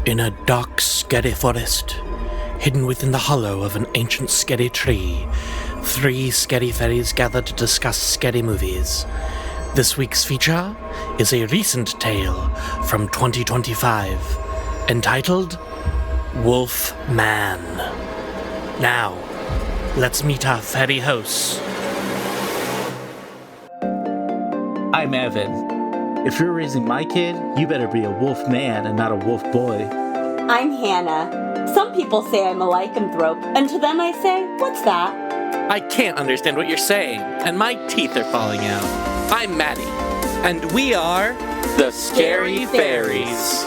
In a dark, scary forest, hidden within the hollow of an ancient scary tree, 3 scary fairies gather to discuss scary movies. This week's feature is a recent tale from 2025, entitled Wolf Man. Now, let's meet our fairy hosts. I'm Evan. If you're raising my kid, you better be a wolf man and not a wolf boy. I'm Hannah. Some people say I'm a lycanthrope, and to them I say, what's that? I can't understand what you're saying, and my teeth are falling out. I'm Matty, and we are the Scary Fairies.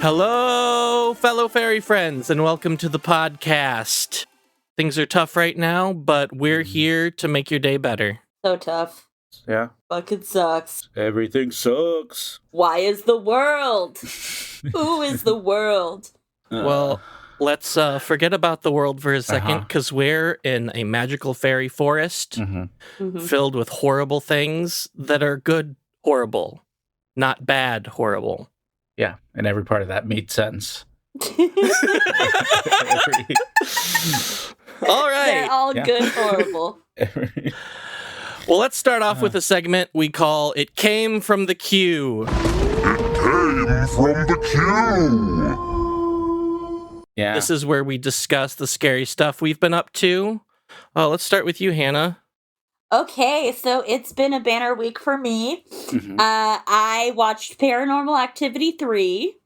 Hello, fellow fairy friends, and welcome to the podcast. Things are tough right now, but we're here to make your day better. So tough. Yeah. Fucking sucks. Everything sucks. Why is the world? Who is the world? Well, let's forget about the world for a second, because we're in a magical fairy forest filled with horrible things that are good horrible, not bad horrible. Yeah, and every part of that made sense. All right. They're all good horrible. Well, let's start off with a segment we call It Came from the Queue. It came from the queue. Yeah. This is where we discuss the scary stuff we've been up to. Let's start with you, Hannah. Okay, so it's been a banner week for me. I watched Paranormal Activity 3.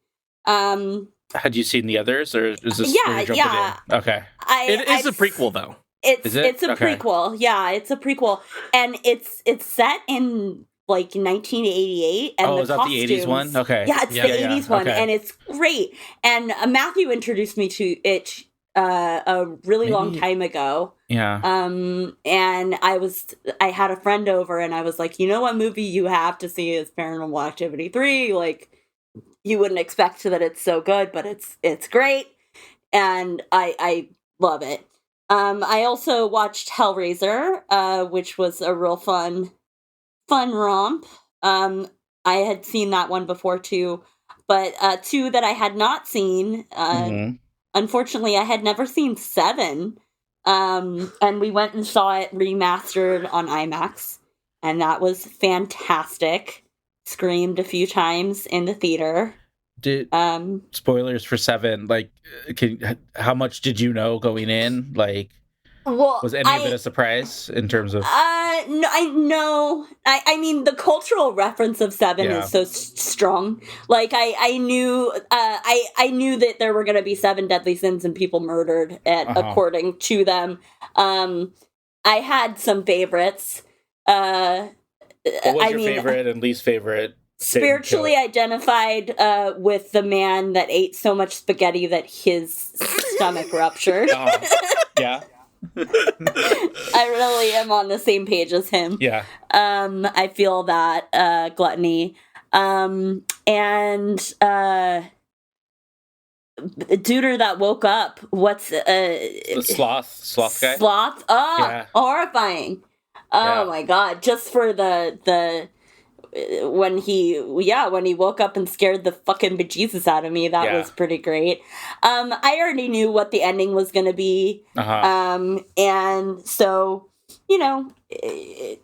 Had you seen the others, or is this Yeah, where you're jumping yeah. in? Okay. It is a prequel, though. It's a Okay. prequel. Yeah, it's a prequel, and it's set in like 1988. And Is that the 80s one? Okay. Yeah, it's the 80s one, okay. and it's great. And Matthew introduced me to it a really long time ago. Yeah. And I had a friend over, and I was like, you know what movie you have to see is Paranormal Activity 3. Like, you wouldn't expect that it's so good, but it's great, and I love it. I also watched Hellraiser, which was a real fun romp. I had seen that one before too, but 2 that I had not seen. Unfortunately, I had never seen 7, and we went and saw it remastered on IMAX, and that was fantastic. Screamed a few times in the theater. Did spoilers for 7? Like, how much did you know going in? Like, was any of it a surprise in terms of? No, I know. I mean, the cultural reference of 7 is so strong. Like, I knew. I knew that there were going to be 7 deadly sins and people murdered, according to them. I had some favorites. What was your favorite and least favorite? Spiritually identified with the man that ate so much spaghetti that his stomach ruptured. Yeah. I really am on the same page as him. Yeah. I feel that gluttony. And duder that woke up. What's the sloth guy? Sloth? Oh, horrifying. Oh my god. Just for the when he woke up and scared the fucking bejesus out of me, that was pretty great. I already knew what the ending was going to be. And so, it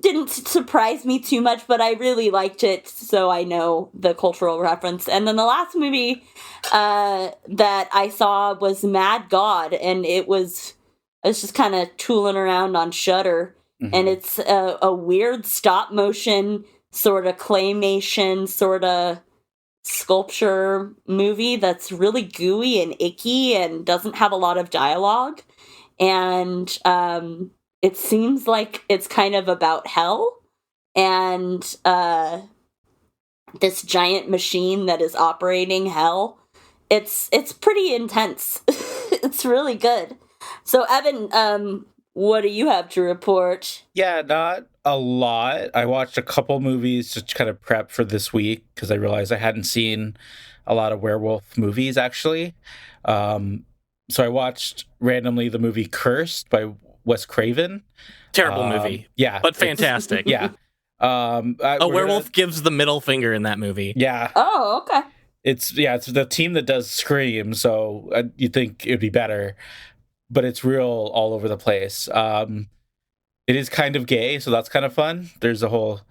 didn't surprise me too much, but I really liked it, so I know the cultural reference. And then the last movie that I saw was Mad God, and I was just kind of tooling around on Shudder. And it's a weird stop motion, sort of claymation, sort of sculpture movie that's really gooey and icky and doesn't have a lot of dialogue. And it seems like it's kind of about hell and this giant machine that is operating hell. It's pretty intense. It's really good. So, Evan, what do you have to report? Yeah, not a lot. I watched a couple movies to kind of prep for this week because I realized I hadn't seen a lot of werewolf movies, actually. So I watched randomly the movie Cursed by Wes Craven. Terrible movie. Yeah. But fantastic. Yeah. A werewolf gives the middle finger in that movie. Yeah. Oh, okay. It's the team that does Scream, so you'd think it'd be better, but it's real all over the place. It is kind of gay, so that's kind of fun. There's a whole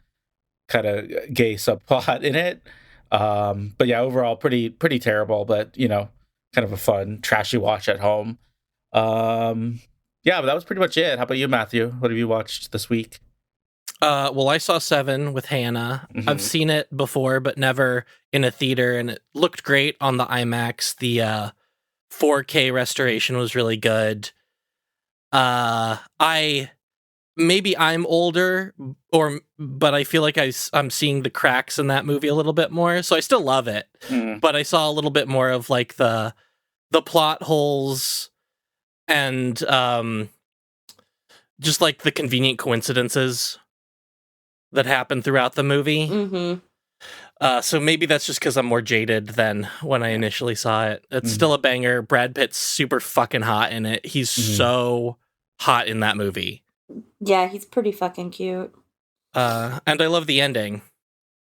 kind of gay subplot in it. But yeah, overall pretty terrible, but kind of a fun, trashy watch at home. Yeah, but that was pretty much it. How about you, Matthew? What have you watched this week? Well, I saw Seven with Hannah. Mm-hmm. I've seen it before, but never in a theater, and it looked great on the IMAX. The 4K restoration was really good. Maybe I'm older, but I feel like I'm seeing the cracks in that movie a little bit more. So I still love it, but I saw a little bit more of like the plot holes and just like the convenient coincidences that happen throughout the movie. Mm-hmm. So maybe that's just because I'm more jaded than when I initially saw it. It's still a banger. Brad Pitt's super fucking hot in it. He's so hot in that movie. Yeah, he's pretty fucking cute. And I love the ending.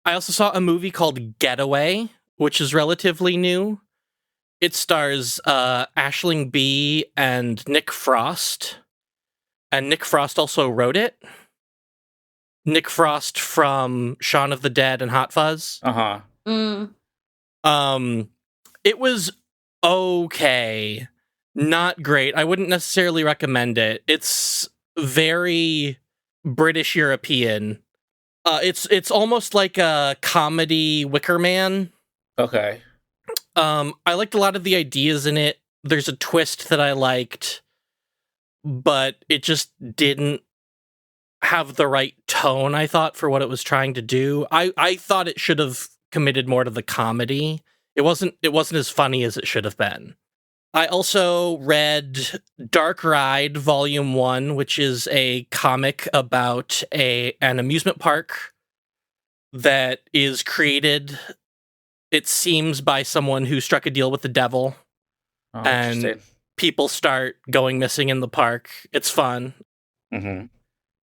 I also saw a movie called Getaway, which is relatively new. It stars Aisling Bea and Nick Frost. And Nick Frost also wrote it. Nick Frost from Shaun of the Dead and Hot Fuzz. Uh-huh. It was okay. Not great. I wouldn't necessarily recommend it. It's very British European. It's almost like a comedy Wicker Man. Okay. I liked a lot of the ideas in it. There's a twist that I liked, but it just didn't have the right tone, I thought, for what it was trying to do. I thought it should have committed more to the comedy. It wasn't as funny as it should have been. I also read Dark Ride Volume 1, which is a comic about an amusement park that is created, it seems, by someone who struck a deal with the devil. Oh, and people start going missing in the park. It's fun. Mm-hmm.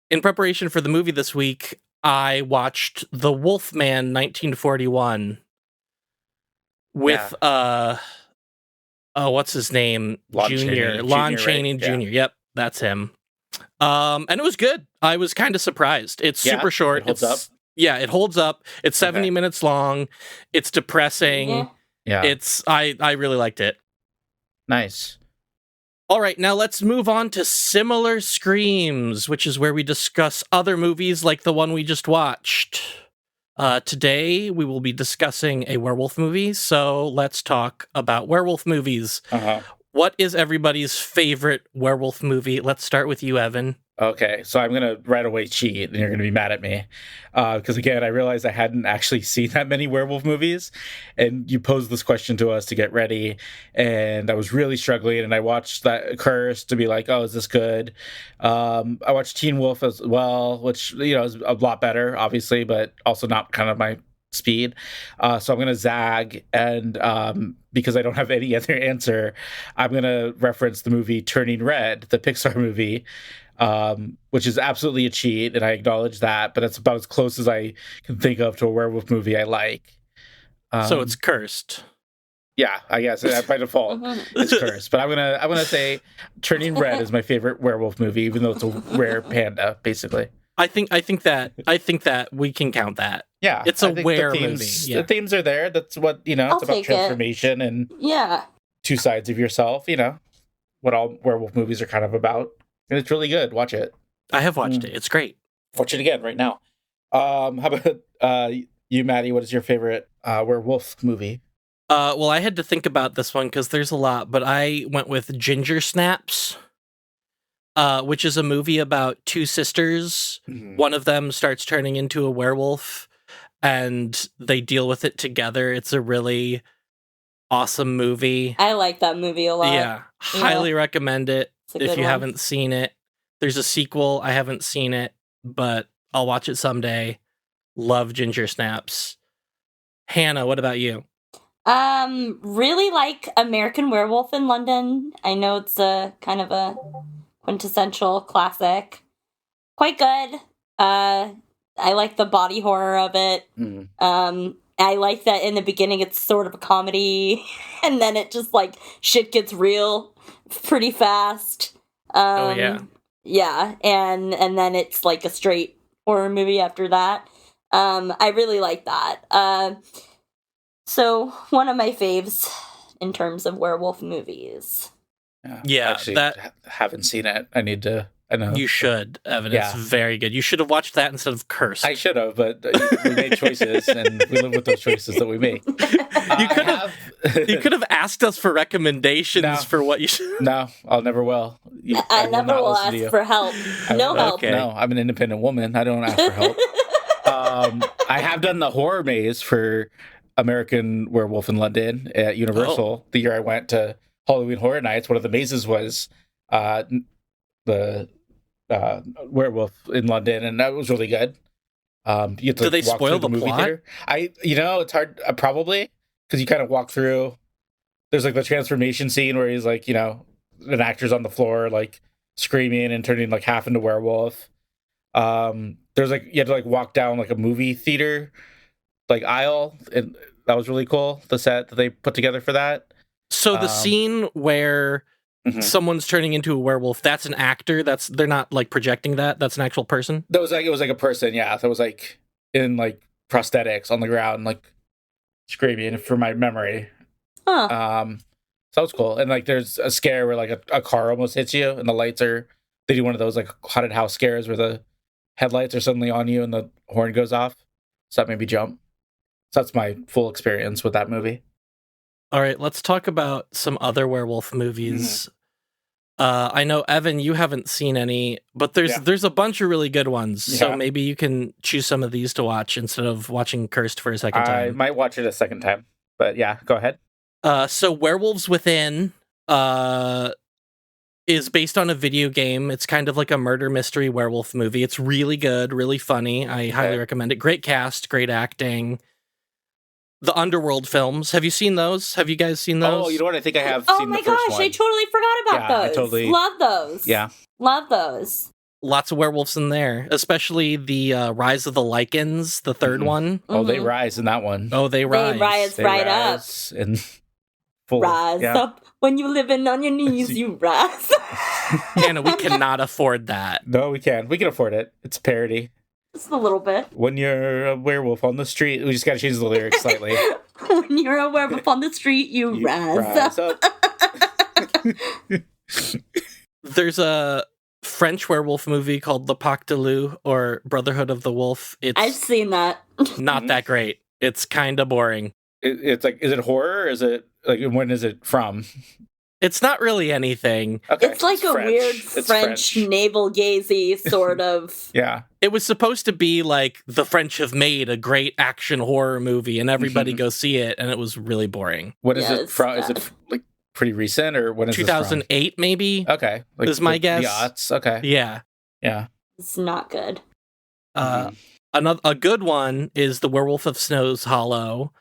In preparation for the movie this week, I watched The Wolfman 1941 with what's his name? Lon Chaney Jr. Right? Yep, that's him. And it was good. I was kind of surprised. It's super short. It holds up. Yeah, it holds up. It's 70 minutes long. It's depressing. Yeah. I really liked it. Nice. All right, now let's move on to Similar Screams, which is where we discuss other movies like the one we just watched. Today, we will be discussing a werewolf movie, so let's talk about werewolf movies. Uh-huh. What is everybody's favorite werewolf movie? Let's start with you, Evan. Okay, so I'm going to right away cheat, and you're going to be mad at me. Because, again, I realized I hadn't actually seen that many werewolf movies, and you posed this question to us to get ready, and I was really struggling, and I watched that Curse to be like, oh, is this good? I watched Teen Wolf as well, which, is a lot better, obviously, but also not kind of my speed. So I'm going to zag, and because I don't have any other answer, I'm going to reference the movie Turning Red, the Pixar movie, which is absolutely a cheat, and I acknowledge that, but it's about as close as I can think of to a werewolf movie I like. So it's Cursed. Yeah, I guess by default it's Cursed. But I'm gonna say Turning Red is my favorite werewolf movie, even though it's a rare panda, basically. I think that we can count that. Yeah, it's a were movie. Yeah. The themes are there. That's what it's about transformation and two sides of yourself. What all werewolf movies are kind of about. And it's really good. Watch it. I have watched it. It's great. Watch it again right now. How about you, Matty? What is your favorite werewolf movie? Well, I had to think about this one because there's a lot, but I went with Ginger Snaps, which is a movie about two sisters. Mm-hmm. One of them starts turning into a werewolf, and they deal with it together. It's a really awesome movie. I like that movie a lot. Yeah, highly recommend it. If you haven't seen it. There's a sequel. I haven't seen it, but I'll watch it someday. Love Ginger Snaps. Hannah, what about you? Really like American Werewolf in London. I know it's a kind of a quintessential classic. Quite good. I like the body horror of it. I like that in the beginning it's sort of a comedy, and then it just like shit gets real pretty fast. Yeah, and then it's like a straight horror movie after that. I really like that. So one of my faves in terms of werewolf movies. Yeah, actually, haven't seen it. I know. You should, Evan. Yeah. It's very good. You should have watched that instead of Cursed. I should have, but we made choices, and we live with those choices that we make. You could have asked us for recommendations for what you should. No, I'll never will. I never will ask for help. Help. Okay. No, I'm an independent woman. I don't ask for help. I have done the horror maze for American Werewolf in London at Universal. The year I went to Halloween Horror Nights, one of the mazes was the Werewolf in London, and that was really good. You have to, did they spoil the plot? Theater. It's hard, probably, because you kind of walk through. There's like the transformation scene where he's like, an actor's on the floor, like screaming and turning like half into werewolf. There's like, you had to like walk down like a movie theater, like aisle, and that was really cool. The set that they put together for that. So the scene where someone's turning into a werewolf, that's an actor. They're not like projecting that. That's an actual person. It was like a person. Yeah, that was like in like prosthetics on the ground, like screaming. For my memory, so that was cool. And like, there's a scare where like a car almost hits you, and the lights are. They do one of those like haunted house scares where the headlights are suddenly on you and the horn goes off. So that made me jump. So that's my full experience with that movie. All right, let's talk about some other werewolf movies. I know, Evan, you haven't seen any, but there's a bunch of really good ones. Yeah. So maybe you can choose some of these to watch instead of watching Cursed for a second time. I might watch it a second time, but yeah, go ahead. So Werewolves Within is based on a video game. It's kind of like a murder mystery werewolf movie. It's really good, really funny. I highly recommend it. Great cast, great acting. The Underworld films. Have you seen those? Have you guys seen those? Oh, you know what? I think I have seen the first gosh, one. I totally forgot about those. I totally love those. Yeah. Love those. Lots of werewolves in there, especially the Rise of the Lycans, the third one. Oh, they rise in that one. Oh, they rise. They rise up. And rise up. When you're living on your knees, you rise. Anna, we cannot afford that. No, we can. We can afford it. It's a parody. Just a little bit. When you're a werewolf on the street, we just got to change the lyrics slightly. When you're a werewolf on the street, you rise up. There's a French werewolf movie called Le Pacte de Loup, or Brotherhood of the Wolf. I've seen that. Not that great. It's kind of boring. It's like, is it horror? Or is it like, when is it from? It's not really anything. Okay. It's like a weird French navel-gazy sort of. Yeah. It was supposed to be like the French have made a great action horror movie and everybody go see it, and it was really boring. What is it from? Is it like pretty recent, or when is 2008 maybe? Okay. Like, is my guess. The aughts. Okay. Yeah. Yeah. It's not good. A good one is The Werewolf of Snow's Hollow.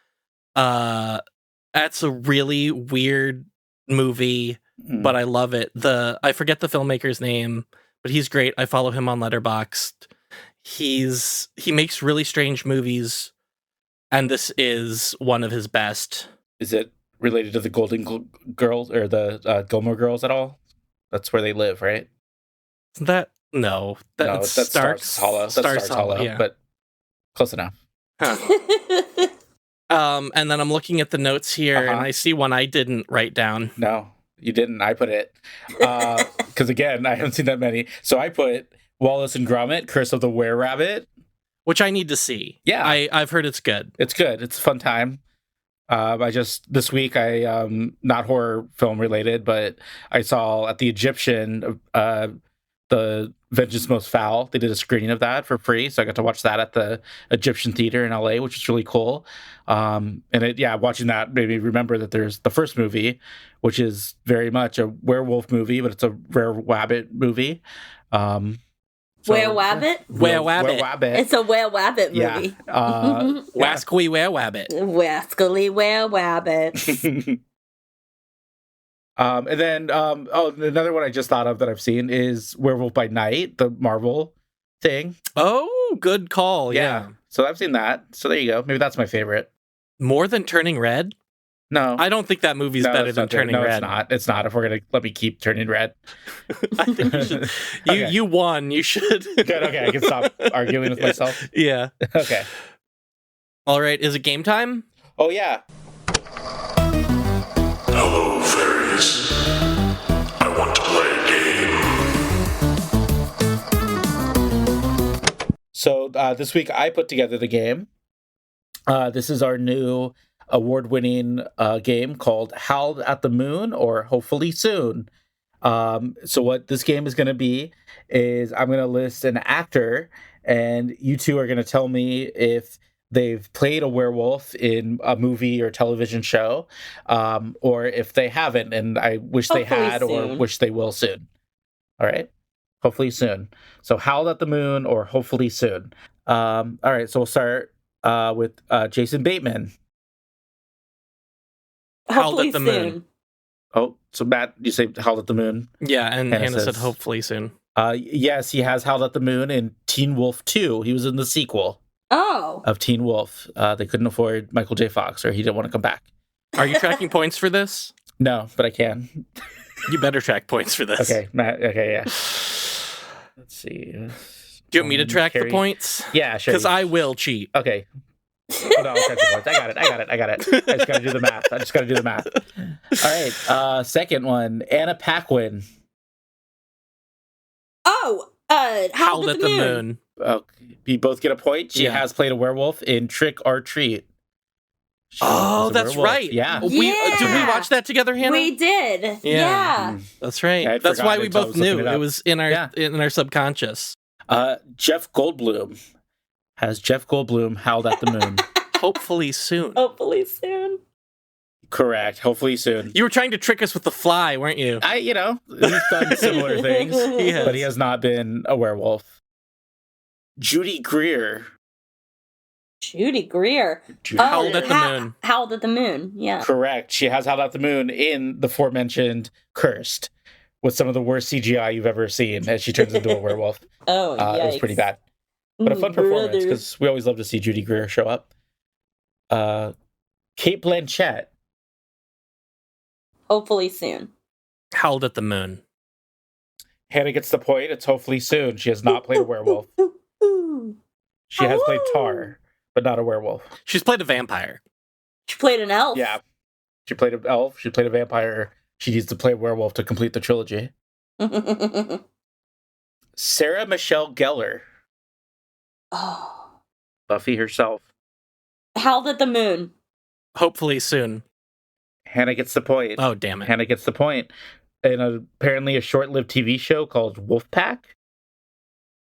That's a really weird movie, but I love it. I forget the filmmaker's name, but he's great. I follow him on Letterboxd. He makes really strange movies, and this is one of his best. Is it related to the Golden Girls or the Gilmore Girls at all? That's where they live, right? That's Stars Hollow. Stars Hollow, yeah. But close enough. Huh. And then I'm looking at the notes here, and I see one I didn't write down. No, you didn't. I put it. Because, again, I haven't seen that many. So I put Wallace and Gromit, Curse of the Were-Rabbit. Which I need to see. Yeah. I've heard it's good. It's good. It's a fun time. This week, not horror film related, but I saw at the Egyptian, the Vengeance Most Foul. They did a screening of that for free, so I got to watch that at the Egyptian Theater in LA, which was really cool. Watching that made me remember that there's the first movie, which is very much a werewolf movie, but it's a were-rabbit movie. Were-wabbit? Were-wabbit. It's a were-wabbit movie. Yeah. Wascally were-wabbit. Wascally were-wabbit. And then, another one I just thought of that I've seen is Werewolf by Night, the Marvel thing. Oh, Oh, good call. Yeah. So I've seen that. So there you go. Maybe that's my favorite. More than Turning Red? No. I don't think that movie's better than Turning Red. No, it's not. It's not. If we're going to let me keep Turning Red. I think you should. Okay. You won. You should. Good. Okay. I can stop arguing with myself. Yeah. Okay. All right. Is it game time? Oh, yeah. Hello, fairies. I want to play a game. So this week I put together the game. This is our new award-winning game called Howl at the Moon, or Hopefully Soon. So what this game is going to be is I'm going to list an actor, and you two are going to tell me if they've played a werewolf in a movie or television show, or if they haven't, and I wish they had or wish they will soon. All right? Hopefully soon. So Howl at the Moon or Hopefully Soon. All right, so we'll start with Jason Bateman. Howled at the Moon. Oh, so Matt, you say Howled at the Moon? Yeah, and Hannah said hopefully soon. Yes, he has Howled at the Moon in Teen Wolf 2. He was in the sequel of Teen Wolf. They couldn't afford Michael J. Fox, or he didn't want to come back. Are you tracking points for this? No, but I can. You better track points for this. Okay, Matt. Okay, yeah. Let's see. Do you want me to track the points? Yeah, sure. Because I will cheat. Okay. No, I'll track the points. I got it. I just got to do the math. All right. Second one, Anna Paquin. Oh, Howled at the Moon. You both get a point. She has played a werewolf in Trick or Treat. That's right. Yeah. Did we watch that together, Hannah? We did. Yeah. That's right. That's why we both knew. It was in our subconscious. Jeff Goldblum. Has Jeff Goldblum Howled at the Moon? Hopefully soon. Hopefully soon. Correct. Hopefully soon. You were trying to trick us with The Fly, weren't you? He's done similar things. But he has not been a werewolf. Judy Greer. Howled at the Moon. Howled at the Moon, yeah. Correct. She has Howled at the Moon in the aforementioned Cursed, with some of the worst CGI you've ever seen as she turns into a werewolf. Oh, yikes. It was pretty bad. But a fun performance, because we always love to see Judy Greer show up. Kate Blanchett. Hopefully soon. Howled at the Moon. Hannah gets the point. It's Hopefully Soon. She has not played a werewolf. She has played Tar, but not a werewolf. She's played a vampire. She played an elf. Yeah. She played an elf. She played a vampire. She needs to play a werewolf to complete the trilogy. Sarah Michelle Gellar. Oh. Buffy herself. Howled at the Moon. Hopefully soon. Hannah gets the point. Oh, damn it. Hannah gets the point. In apparently a short-lived TV show called Wolfpack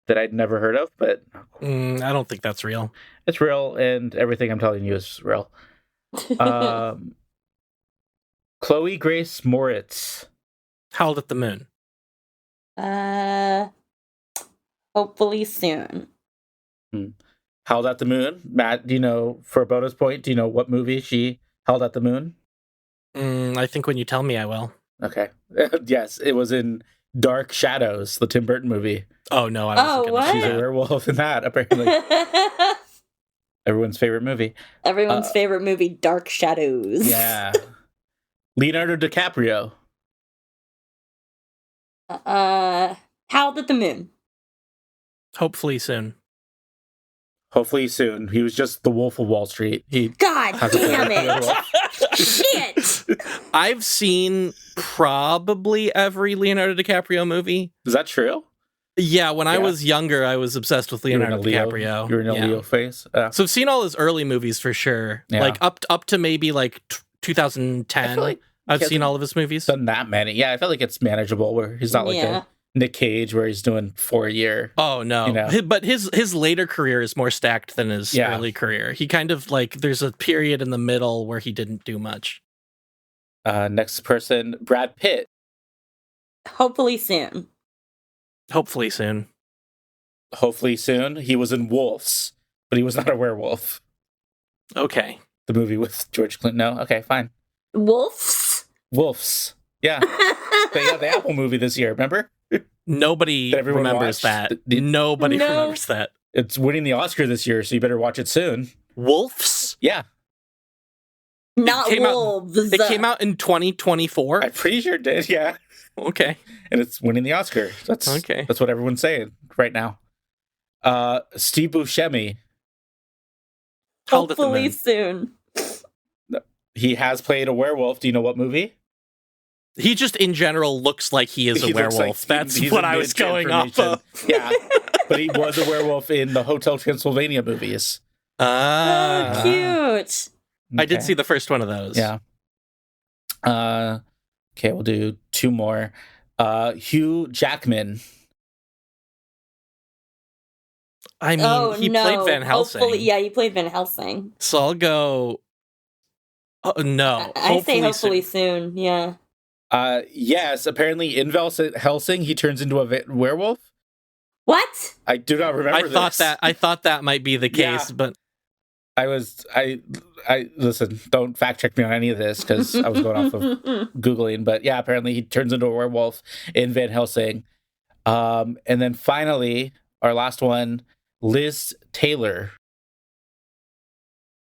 that I'd never heard of, but I don't think that's real. It's real, and everything I'm telling you is real. Chloe Grace Moritz. Howled at the Moon. Hopefully soon. Howled at the Moon. Matt, do you know, for a bonus point, do you know what movie she held at the moon? I think when you tell me, I will. Okay. Yes, it was in Dark Shadows, the Tim Burton movie. Oh, no, I wasn't going to She's a werewolf in that, apparently. Everyone's favorite movie. Everyone's favorite movie, Dark Shadows. Yeah. Leonardo DiCaprio. Howled at the Moon. Hopefully soon. Hopefully soon. He was just the Wolf of Wall Street. God damn it. Shit. I've seen probably every Leonardo DiCaprio movie. Is that true? Yeah, when I was younger, I was obsessed with Leonardo DiCaprio. You were in a Leo phase? So I've seen all his early movies for sure. Yeah. Like up to maybe like 2010. I've seen all of his movies. Done that many. Yeah, I feel like it's manageable where he's not like a Nick Cage where he's doing 4 a year. Oh, no. You know? But his later career is more stacked than his early career. He kind of like, there's a period in the middle where he didn't do much. Next person, Brad Pitt. Hopefully soon. Hopefully soon. Hopefully soon. He was in Wolves, but he was not a werewolf. Okay. The movie with George Clooney. No? Okay, fine. Wolves? Yeah. They got the Apple movie this year, remember? Nobody remembers watched. that. Nobody remembers that. It's winning the Oscar this year, so you better watch it soon. Wolves? Yeah. Not wolves. It came out in 2024? I'm pretty sure it did, yeah. Okay. And it's winning the Oscar. That's what everyone's saying right now. Steve Buscemi. Hopefully soon. He has played a werewolf. Do you know what movie? He just in general looks like he is a werewolf. That's what I was going off of. Yeah. But he was a werewolf in the Hotel Transylvania movies. Oh, cute. Okay. I did see the first one of those. Yeah. Okay, we'll do two more. Hugh Jackman. I mean, he played Van Helsing. He played Van Helsing. So I'll go... no. I say hopefully soon, yeah. Yes, apparently in Van Helsing, he turns into a werewolf. What? I do not remember this. I thought that might be the case, but... I listen, don't fact check me on any of this, because I was going off of Googling, but yeah, apparently he turns into a werewolf in Van Helsing. And then finally, our last one, Liz Taylor.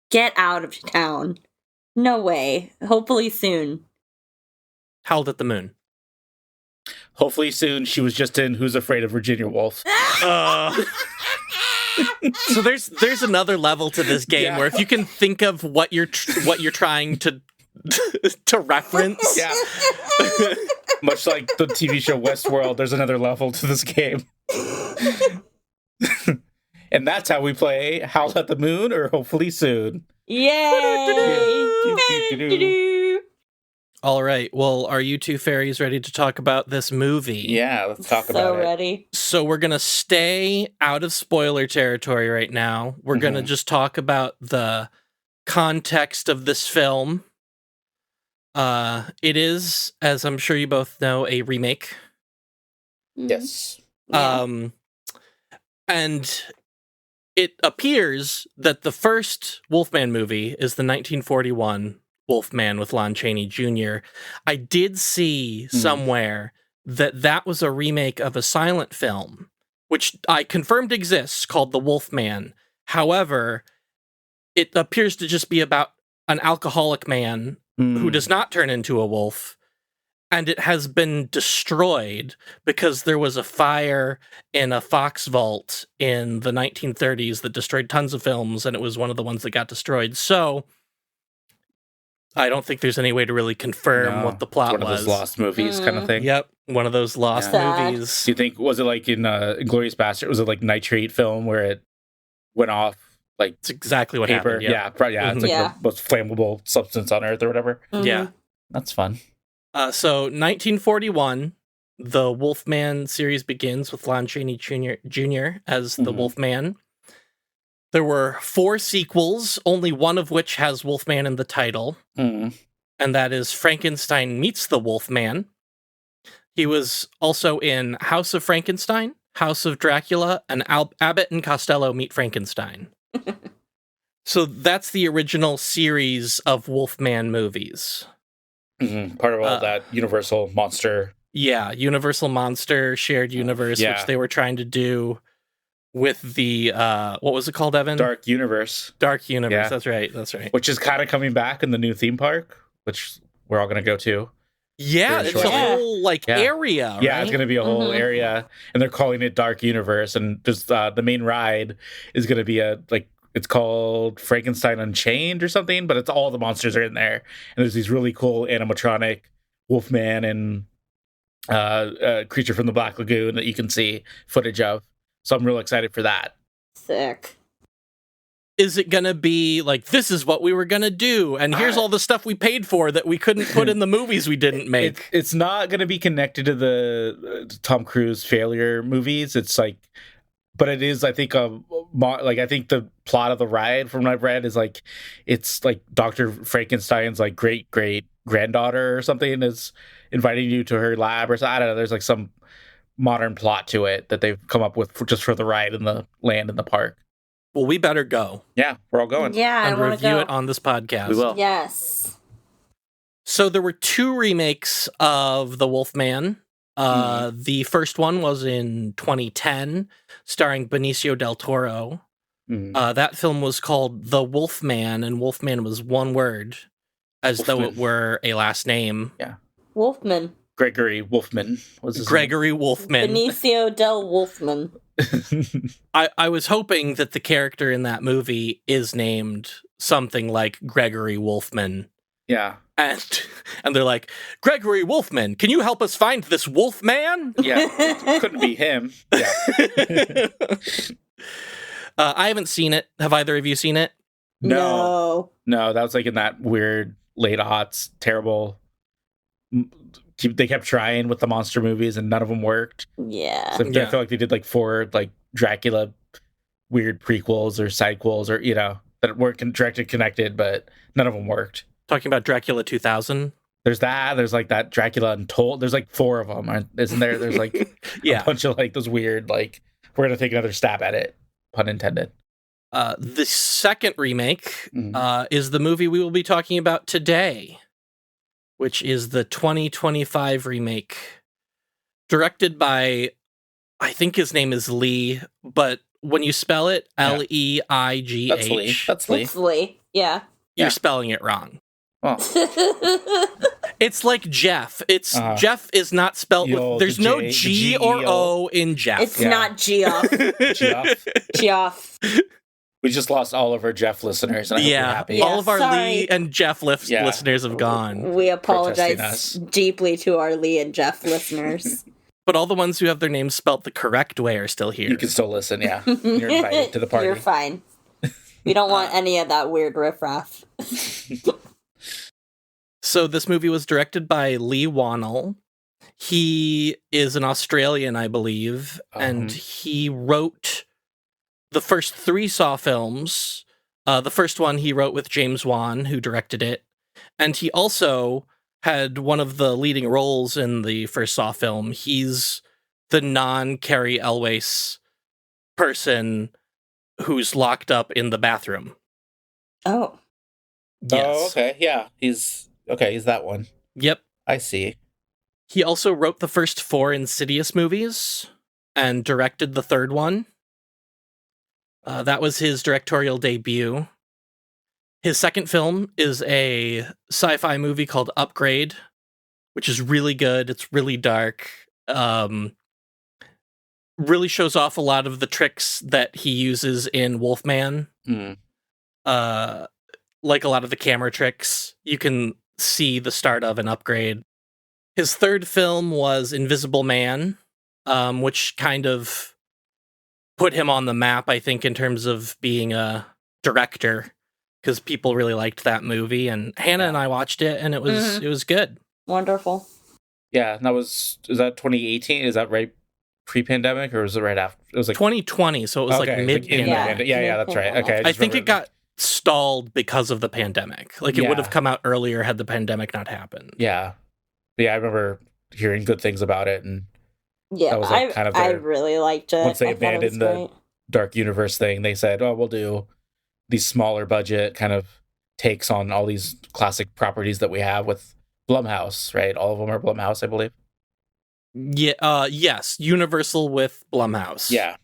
Get out of town. No way. Hopefully soon. Howled at the Moon. Hopefully soon. She was just in Who's Afraid of Virginia Woolf. So there's another level to this game where if you can think of what you're trying to reference, yeah, much like the TV show Westworld, there's another level to this game. And that's how we play Howl at the Moon or Hopefully Soon. Yay! All right. Well, are you two fairies ready to talk about this movie? Yeah, let's talk about it. So ready. So we're going to stay out of spoiler territory right now. We're going to just talk about the context of this film. It is, as I'm sure you both know, a remake. Yes. Yeah. And it appears that the first Wolfman movie is the 1941 Wolfman with Lon Chaney Jr. I did see somewhere that was a remake of a silent film, which I confirmed exists, called The Wolfman. However, it appears to just be about an alcoholic man who does not turn into a wolf, and it has been destroyed because there was a fire in a Fox vault in the 1930s that destroyed tons of films, and it was one of the ones that got destroyed. So I don't think there's any way to really confirm what the plot was. One of those lost movies kind of thing. Yep, one of those lost movies. Do you think, was it like in Inglourious Bastard, was it like nitrate film where it went off like it's exactly what paper? happened. Yeah, it's like the most flammable substance on Earth or whatever. Yeah. That's fun. So 1941, the Wolfman series begins with Lon Chaney Jr. as the Wolfman. There were 4 sequels, only one of which has Wolfman in the title, and that is Frankenstein Meets the Wolfman. He was also in House of Frankenstein, House of Dracula, and Abbott and Costello Meet Frankenstein. So that's the original series of Wolfman movies. Part of all that Universal Monster. Yeah, Universal Monster, shared universe, which they were trying to do with the, what was it called, Evan? Dark Universe. Dark Universe, that's right. Which is kind of coming back in the new theme park, which we're all going to go to. Yeah, it's a whole, area, right? Yeah, it's going to be a whole area, and they're calling it Dark Universe, and just the main ride is going to be it's called Frankenstein Unchained or something, but it's all the monsters are in there. And there's these really cool animatronic Wolfman and Creature from the Black Lagoon that you can see footage of. So I'm real excited for that. Sick. Is it going to be like, this is what we were going to do, and here's all the stuff we paid for that we couldn't put in the movies we didn't make? It's not going to be connected to the Tom Cruise failure movies. It's like... But it is, I think, I think the plot of the ride, from what I've read, is like, it's like Dr. Frankenstein's like great granddaughter or something is inviting you to her lab or something. I don't know. There's like some modern plot to it that they've come up with just for the ride and the land in the park. Well, we better go. Yeah, we're all going. Yeah, and review it on this podcast. We will. Yes. So there were 2 remakes of The Wolfman. The first one was in 2010, starring Benicio del Toro. That film was called The Wolfman, and Wolfman was one word, as though it were a last name. Yeah. Wolfman. Gregory Wolfman was his Gregory name. Wolfman. Benicio del Wolfman. I was hoping that the character in that movie is named something like Gregory Wolfman. Yeah. And they're like, Gregory Wolfman, can you help us find this Wolfman? Yeah. It couldn't be him. Yeah. I haven't seen it. Have either of you seen it? No, that was like in that weird late aughts, terrible. They kept trying with the monster movies and none of them worked. Yeah. So I feel like they did like 4 like Dracula weird prequels or sidequels or, that weren't directly connected, but none of them worked. Talking about Dracula 2000? There's that. There's like that Dracula Untold. There's like 4 of them, isn't there? There's like a bunch of like those weird, like, we're going to take another stab at it. Pun intended. The second remake is the movie we will be talking about today, which is the 2025 remake, directed by, I think his name is Lee, but when you spell it, Leigh. That's Lee. It's Lee. Yeah. You're spelling it wrong. Oh. It's like Jeff. It's Jeff is not spelled with. There's no G or O in Jeff. It's not Geoff. Geoff. We just lost all of our Jeff listeners. And I hope you're happy. All of our Lee and Jeff listeners have gone. We apologize deeply to our Lee and Jeff listeners. But all the ones who have their names spelt the correct way are still here. You can still listen, yeah. You're invited to the party. You're fine. We don't want any of that weird riffraff. So this movie was directed by Lee Wannell. He is an Australian, I believe, and he wrote the first 3 Saw films. The first one he wrote with James Wan, who directed it. And he also had one of the leading roles in the first Saw film. He's the non-Cary Elwes person who's locked up in the bathroom. Oh. Yes. Oh, okay. Yeah. He's that one. Yep. I see. He also wrote the first 4 Insidious movies and directed the third one. That was his directorial debut. His second film is a sci-fi movie called Upgrade, which is really good. It's really dark. Really shows off a lot of the tricks that he uses in Wolfman. Like a lot of the camera tricks, you can see the start of an Upgrade. His third film was Invisible Man, which kind of put him on the map, I think, in terms of being a director, because people really liked that movie, and Hannah and I watched it, and it was good. Wonderful. Yeah, and is that 2018? Is that right pre-pandemic, or was it right after? It was like 2020, so it was like mid-pandemic. Yeah, that's right. Okay, I think it got stalled because of the pandemic. Like, it would have come out earlier had the pandemic not happened. Yeah. But yeah, I remember hearing good things about it, and that was like kind of I really liked it. Once they abandoned the Dark Universe thing, they said, "Oh, we'll do these smaller budget kind of takes on all these classic properties that we have with Blumhouse." Right? All of them are Blumhouse, I believe. Yeah. Yes. Universal with Blumhouse. Yeah.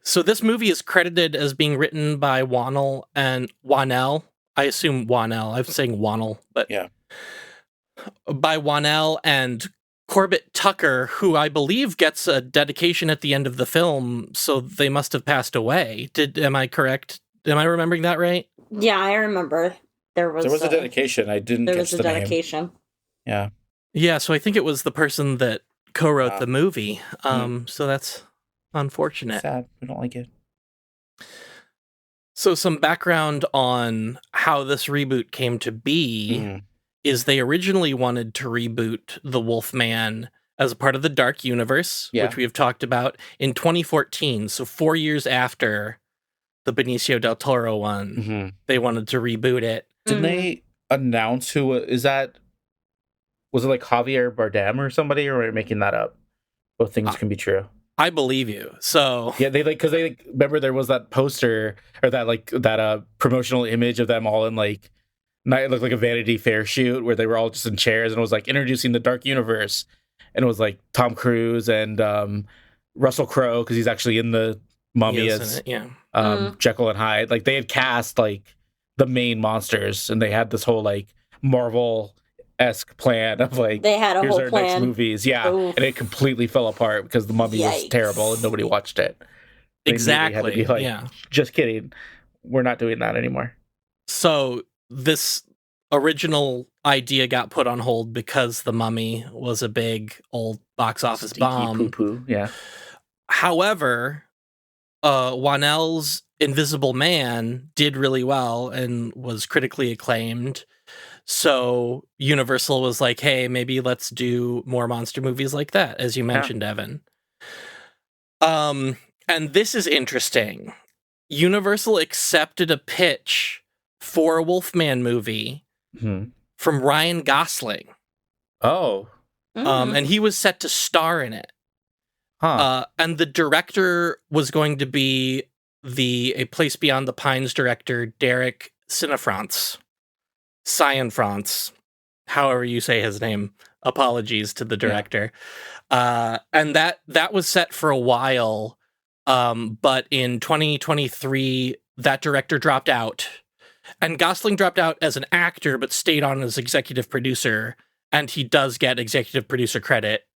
So this movie is credited as being written by Wannell. I assume Wannell. I'm saying Wannell, but yeah. By Wannell and Corbett Tucker, who I believe gets a dedication at the end of the film, so they must have passed away. Am I correct? Am I remembering that right? Yeah, I remember. There was a dedication. I didn't catch the dedication. Name. Yeah. Yeah, so I think it was the person that co-wrote the movie. So that's unfortunate. Sad. We don't like it. So some background on how this reboot came to be is they originally wanted to reboot The Wolfman as a part of the Dark Universe, which we have talked about, in 2014. So 4 years after the Benicio del Toro one, they wanted to reboot it. Didn't they announce who is that? Was it like Javier Bardem or somebody, or are we making that up? Both things can be true. I believe you. So yeah, because they remember there was that poster or that promotional image of them all in like It looked like a Vanity Fair shoot where they were all just in chairs, and it was like introducing the Dark Universe, and it was like Tom Cruise and Russell Crowe, because he's actually in the Mummy as Jekyll and Hyde. Like they had cast like the main monsters, and they had this whole like Marvel-esque plan of like, they had a here's whole our plan. next movies. Yeah. Oof. And it completely fell apart because the Mummy was terrible and nobody watched it. They Exactly. had to be like, just kidding. We're not doing that anymore. So this original idea got put on hold because The Mummy was a big old box office bomb. Poo-poo. Yeah. However, Wanell's Invisible Man did really well and was critically acclaimed. So Universal was like, hey, maybe let's do more monster movies like that, as you mentioned, Evan. And this is interesting. Universal accepted a pitch for a Wolfman movie from Ryan Gosling. Oh. And he was set to star in it. And the director was going to be A Place Beyond the Pines director, Derek Cianfrance, however you say his name. Apologies to the director. And that was set for a while. But in 2023, that director dropped out. And Gosling dropped out as an actor, but stayed on as executive producer. And he does get executive producer credit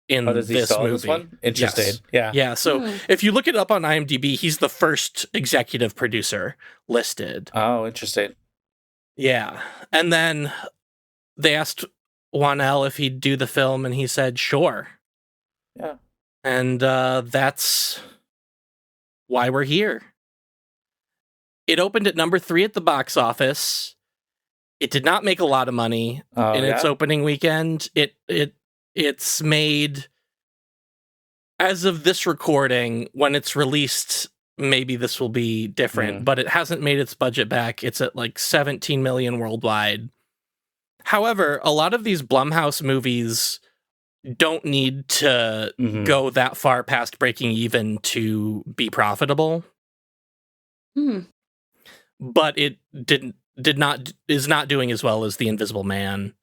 in does he this sell movie. This one? Interesting. Yes. Yeah. Yeah. So if you look it up on IMDb, he's the first executive producer listed. Oh, interesting. Yeah. And then they asked Wanell if he'd do the film, and he said, sure. Yeah. And that's why we're here. It opened at number 3 at the box office. It did not make a lot of money in its opening weekend. It's made, as of this recording, when it's released, maybe this will be different, but it hasn't made its budget back. It's at like 17 million worldwide. However, a lot of these Blumhouse movies don't need to go that far past breaking even to be profitable. But it is not doing as well as The Invisible Man.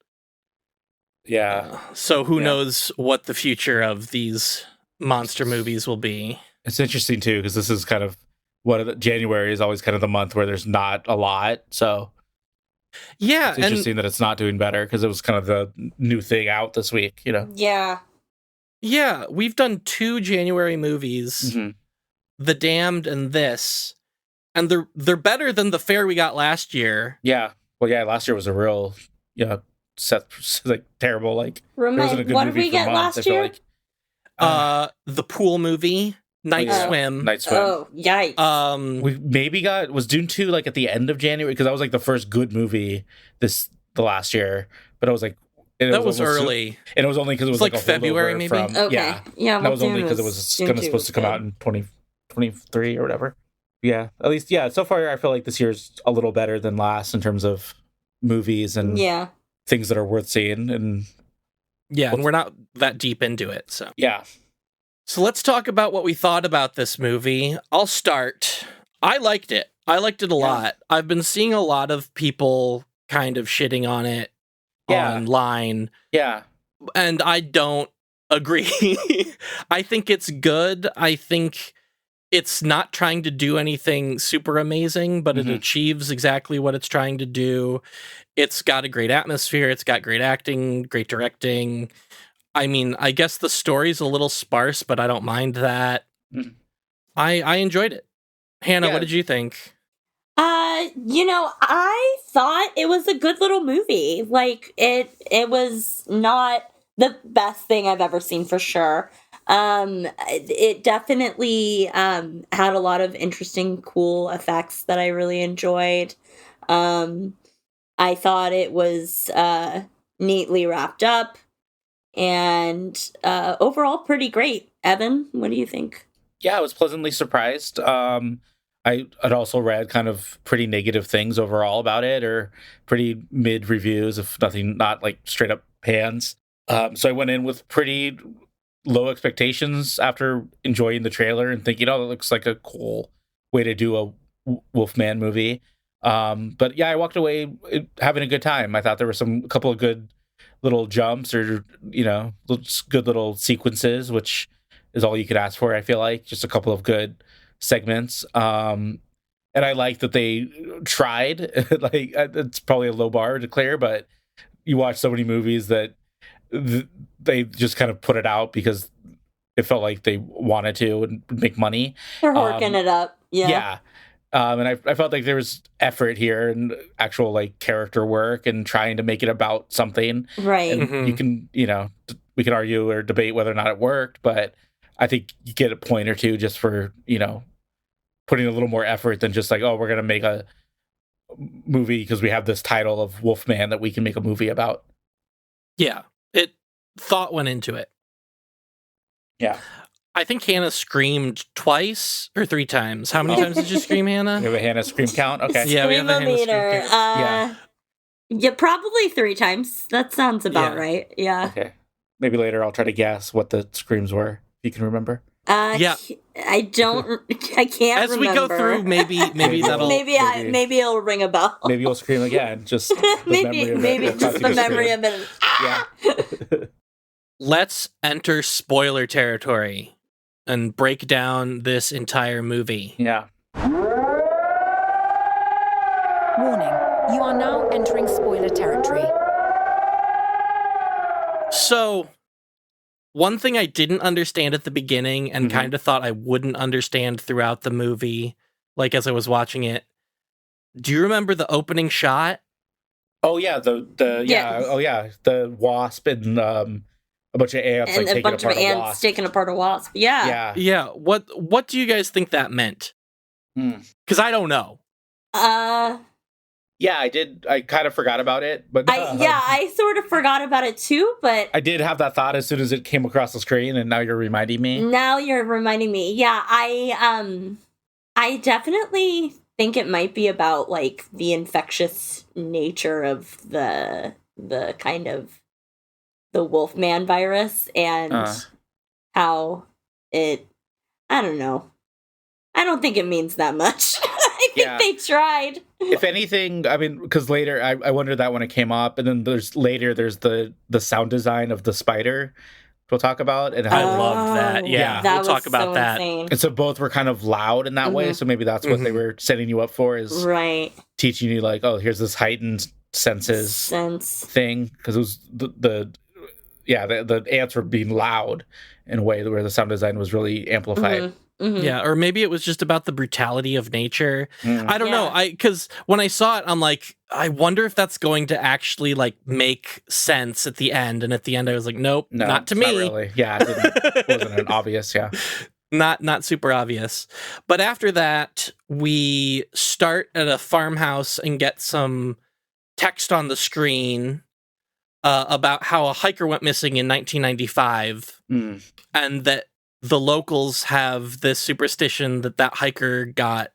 Yeah. So who knows what the future of these monster movies will be. It's interesting too, because this is kind of January is always kind of the month where there's not a lot. So yeah, it's interesting that it's not doing better, because it was kind of the new thing out this week, you know? Yeah, we've done 2 January movies, The Damned and this, and they're better than the fare we got last year. Yeah. Well, yeah, last year was a real, like terrible. Like, what did we get last year? Like, the pool movie, Night Swim. Night Swim. Oh, yikes. We maybe was Dune 2 like at the end of January, because that was like the first good movie the last year. But I was like, that was early, and it was only because it was like a February, maybe. Okay, that was only because it was supposed to come out in 2023 or whatever. Yeah, at least so far I feel like this year's a little better than last in terms of movies and things that are worth seeing. And and we're not that deep into it, so So let's talk about what we thought about this movie. I'll start. I liked it. I liked it a lot. I've been seeing a lot of people kind of shitting on it online. Yeah. And I don't agree. I think it's good. I think it's not trying to do anything super amazing, but it achieves exactly what it's trying to do. It's got a great atmosphere. It's got great acting, great directing. I mean, I guess the story's a little sparse, but I don't mind that. I enjoyed it. Hannah, what did you think? I thought it was a good little movie. Like, it was not the best thing I've ever seen, for sure. It definitely had a lot of interesting, cool effects that I really enjoyed. I thought it was neatly wrapped up, and overall pretty great. Evan, what do you think? Yeah, I was pleasantly surprised. I had also read kind of pretty negative things overall about it, or pretty mid reviews, if nothing, not like straight up pans. So I went in with pretty low expectations after enjoying the trailer and thinking, oh, that looks like a cool way to do a Wolfman movie. But yeah, I walked away having a good time. I thought there were a couple of good little jumps, or good little sequences, which is all you could ask for. I feel like just a couple of good segments. And I like that they tried. Like, it's probably a low bar to clear, but you watch so many movies that they just kind of put it out because it felt like they wanted to and make money. They're working it up. Yeah. Yeah. And I felt like there was effort here and actual like character work and trying to make it about something. Right. And you can, we can argue or debate whether or not it worked, but I think you get a point or two just for, putting a little more effort than just like, oh, we're going to make a movie because we have this title of Wolfman that we can make a movie about. Yeah. Thought went into it. Yeah. I think Hannah screamed twice or 3 times. How many times did you scream, Hannah? We have a Hannah scream count? Okay. Yeah, we have a Hannah scream count. Yeah, probably 3 times. That sounds about right. Yeah. Okay. Maybe later I'll try to guess what the screams were, if you can remember. I can't As remember. we go through, maybe that'll... Maybe it'll ring a bell. Maybe you'll scream again. Just maybe just the memory of it. Yeah. Let's enter spoiler territory and break down this entire movie. Yeah. Warning, you are now entering spoiler territory. So, one thing I didn't understand at the beginning and kind of thought I wouldn't understand throughout the movie, like as I was watching it, do you remember the opening shot? Oh yeah, the wasp and a bunch of ants And like a bunch of ants taking apart a wasp. Yeah. Yeah. What do you guys think that meant? Because I don't know. Yeah, I did. I kind of forgot about it, but I sort of forgot about it too. But I did have that thought as soon as it came across the screen, and now you're reminding me. Yeah, I definitely think it might be about like the infectious nature of the kind of the Wolfman virus and how it. I don't know. I don't think it means that much. I think they tried. If anything, I mean, because later I wondered that when it came up, and then there's the sound design of the spider we'll talk about, and how I loved that. Yeah, we'll talk about that. Insane. And so both were kind of loud in that way. So maybe that's what they were setting you up for, is teaching you like, oh, here's this heightened sense thing, because it was the ants were being loud in a way where the sound design was really amplified. Yeah, or maybe it was just about the brutality of nature. I don't know. Because when I saw it, I'm like, I wonder if that's going to actually like make sense at the end. And at the end, I was like, nope, not to me. Not really. Yeah, it wasn't an obvious. Yeah, not super obvious. But after that, we start at a farmhouse and get some text on the screen about how a hiker went missing in 1995, and that the locals have this superstition that hiker got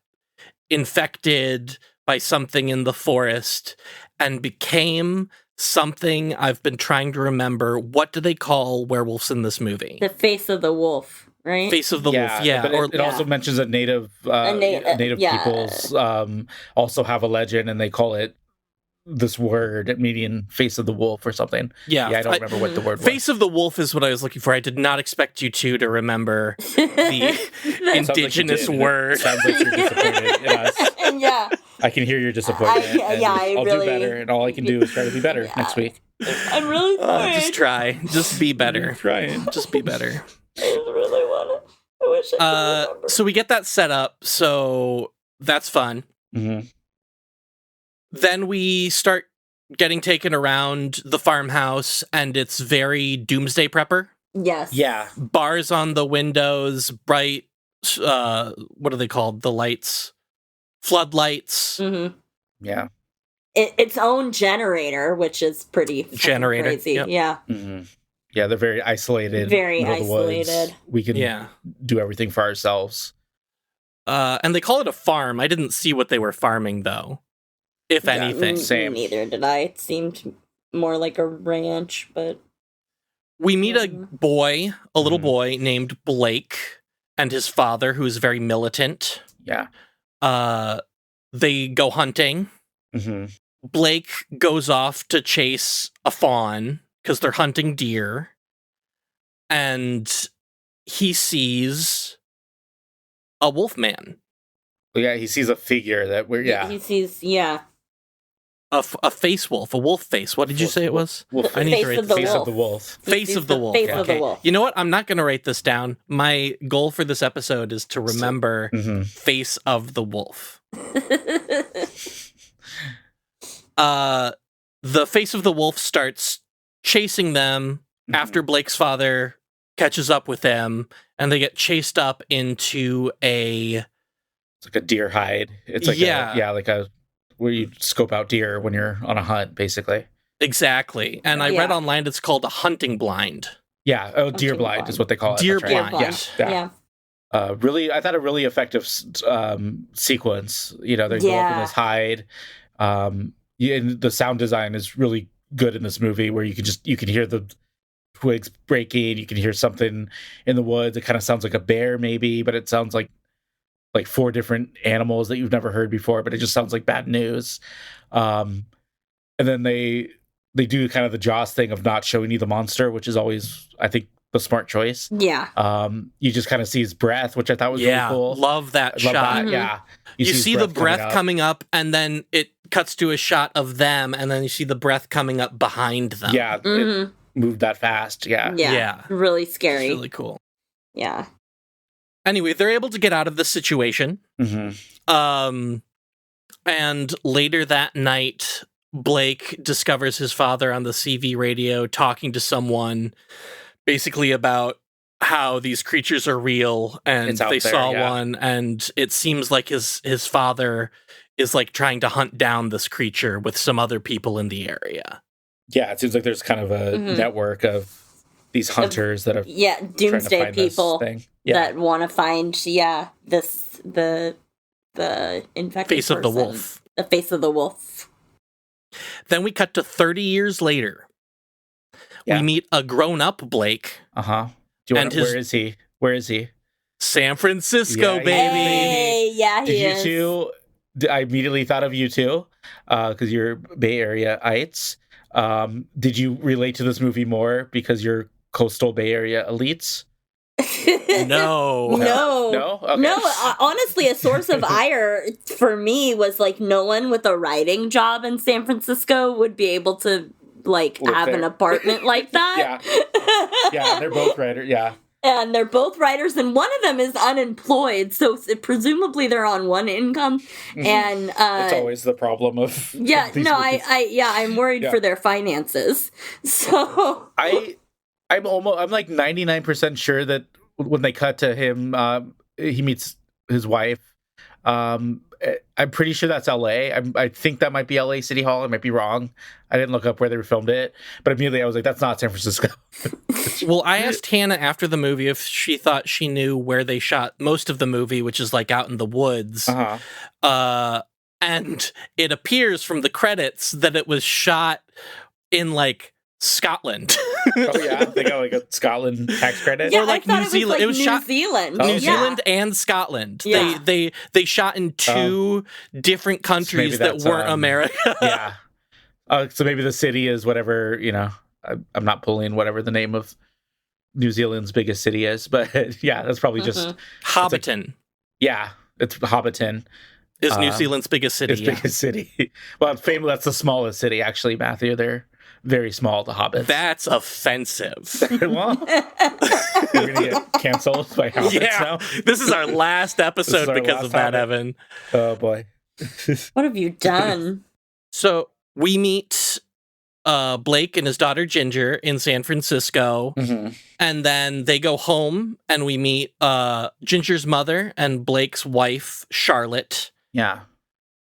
infected by something in the forest and became something I've been trying to remember. What do they call werewolves in this movie? The face of the wolf, right? Face of the wolf, yeah. But it also mentions that native peoples also have a legend, and they call it this word, meaning face of the wolf or something. Yeah, I don't remember what the word was. Face of the wolf is what I was looking for. I did not expect you two to remember the indigenous word. Sounds like you're disappointed in us. Yeah. I can hear your disappointment. I'll do better, and all I can do is try to be better next week. I'm really sorry. Just try. Just be better. I'm trying. Just be better. I really want it. I wish I could remember. So we get that set up, so that's fun. Then we start getting taken around the farmhouse, and it's very Doomsday Prepper. Yes. Yeah. Bars on the windows, bright, what are they called? The lights. Floodlights. Yeah. Its own generator, which is pretty crazy. Yep. Yeah. Yeah, they're very isolated. Very middle of the woods. isolated. We can do everything for ourselves. And they call it a farm. I didn't see what they were farming, though. If anything. Same. Neither did I. It seemed more like a ranch, but... We meet a little boy named Blake, and his father, who's very militant. Yeah. they go hunting. Mm-hmm. Blake goes off to chase a fawn because they're hunting deer. And he sees a wolf man. Yeah, he sees a figure that He sees, A face wolf, a wolf face. What did you say it was? Wolf I need to write face of the wolf. Face of the wolf. Face of the wolf. You know what? I'm not going to write this down. My goal for this episode is to remember face of the wolf. The face of the wolf starts chasing them after Blake's father catches up with them, and they get chased up into it's like a deer hide. It's like like a where you scope out deer when you're on a hunt, basically. Exactly. And I read online it's called a hunting blind. Yeah, deer blind is what they call it. Deer Right. blind. Yeah. Really, I thought a really effective sequence. You know, they go up in this hide. And the sound design is really good in this movie, where you can hear the twigs breaking. You can hear something in the woods. It kind of sounds like a bear, maybe, but it sounds like 4 different animals that you've never heard before. But it just sounds like bad news. And then they do kind of the Jaws thing of not showing you the monster, which is always, I think, the smart choice. Yeah. You just kind of see his breath, which I thought was really cool. Love that shot. That. Yeah. You see the breath coming up, and then it cuts to a shot of them, and then you see the breath coming up behind them. Yeah. It moved that fast. Yeah. Really scary. It's really cool. Yeah. Anyway, they're able to get out of the situation. And later that night, Blake discovers his father on the CV radio talking to someone basically about how these creatures are real, and they saw one, and it seems like his father is like trying to hunt down this creature with some other people in the area. Yeah, it seems like there's kind of a network of these hunters that have doomsday people that want to find the infected face of the wolf. The face of the wolf. Then we cut to 30 years later. We meet a grown-up Blake. Where is he? San Francisco, baby. Hey, he is. I immediately thought of you two, because you're Bay Area-ites. Did you relate to this movie more because you're coastal Bay Area elites? No. Okay. No, honestly, a source of ire for me was like no one with a writing job in San Francisco would be able to have an apartment like that. Yeah, they're both writers. Yeah. And they're both writers, and one of them is unemployed, so presumably they're on one income. And it's always the problem of I'm worried for their finances. So I'm like 99% sure that when they cut to him, he meets his wife. I'm pretty sure that's LA. I think that might be LA City Hall. I might be wrong. I didn't look up where they filmed it, but immediately I was like, that's not San Francisco. Well, I asked Hannah after the movie if she thought she knew where they shot most of the movie, which is like out in the woods. And it appears from the credits that it was shot in like Scotland. Oh yeah, they got like a Scotland tax credit. Yeah, or like New Zealand. It was New shot Zealand. New Zealand and Scotland. Yeah. They shot in two different countries that weren't America. Yeah. So maybe the city is whatever, I'm not pulling whatever the name of New Zealand's biggest city is, but yeah, that's probably just Hobbiton. It's Hobbiton. Is New Zealand's biggest city. Biggest city. Well, that's the smallest city, actually, Matthew. They're very small, the hobbits. That's offensive. Well, we're going to get canceled by hobbits now. This is our last episode because of that, Evan. Oh, boy. What have you done? So we meet Blake and his daughter Ginger in San Francisco. And then they go home and we meet Ginger's mother and Blake's wife, Charlotte. Yeah.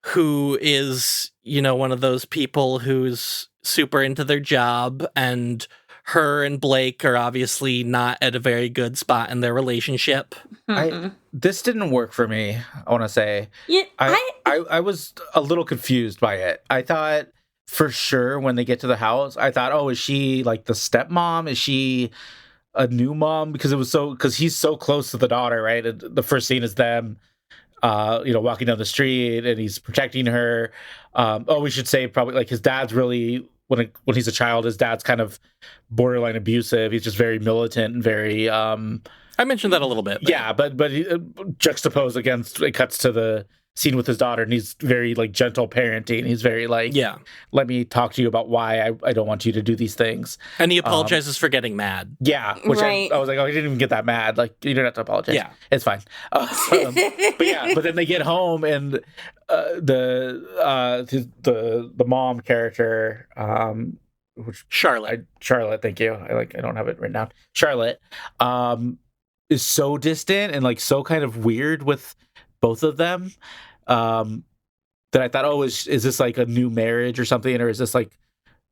Who is, one of those people who's super into their job, and her and Blake are obviously not at a very good spot in their relationship. This didn't work for me, I want to say. Yeah, I was a little confused by it. I thought for sure when they get to the house, I thought, is she like the stepmom? Is she a new mom? Because he's so close to the daughter, right? The first scene is them walking down the street and he's protecting her. We should say probably like his dad's really when he's a child, his dad's kind of borderline abusive. He's just very militant and very. I mentioned that a little bit. But he, juxtaposed against it cuts to the scene with his daughter, and he's very like gentle parenting. He's very like, let me talk to you about why I don't want you to do these things. And he apologizes for getting mad. Yeah, which I was like, oh, he didn't even get that mad. Like, you don't have to apologize. Yeah, it's fine. But then they get home, and the mom character, Charlotte, thank you. I don't have it written down. Charlotte, is so distant and like so kind of weird with both of them, that I thought, is this like a new marriage or something, or is this like,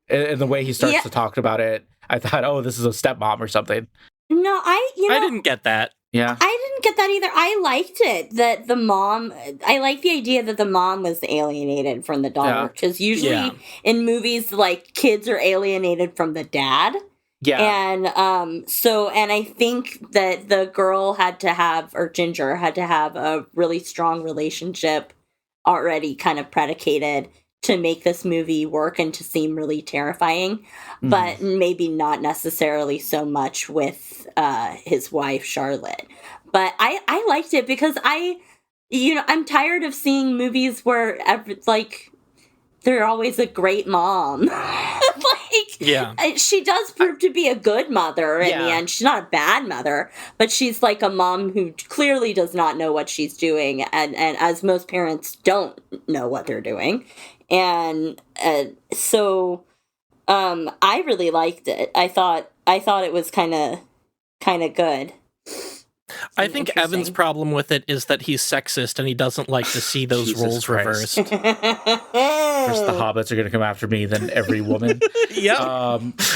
and the way he starts to talk about it, I thought, this is a stepmom or something. No, I didn't get that. Yeah, I didn't get that either. I liked it that the mom. I like the idea that the mom was alienated from the daughter, because usually in movies, like kids are alienated from the dad. Yeah. And and I think that the girl Ginger had to have a really strong relationship already kind of predicated to make this movie work and to seem really terrifying, but maybe not necessarily so much with his wife, Charlotte. But I liked it because I'm tired of seeing movies where they're always a great mom. She does prove to be a good mother in the end. She's not a bad mother, but she's like a mom who clearly does not know what she's doing, and as most parents don't know what they're doing. And so I really liked it. I thought it was kind of good. I think Evan's problem with it is that he's sexist and he doesn't like to see those roles reversed. First, the hobbits are going to come after me, then every woman. Yep.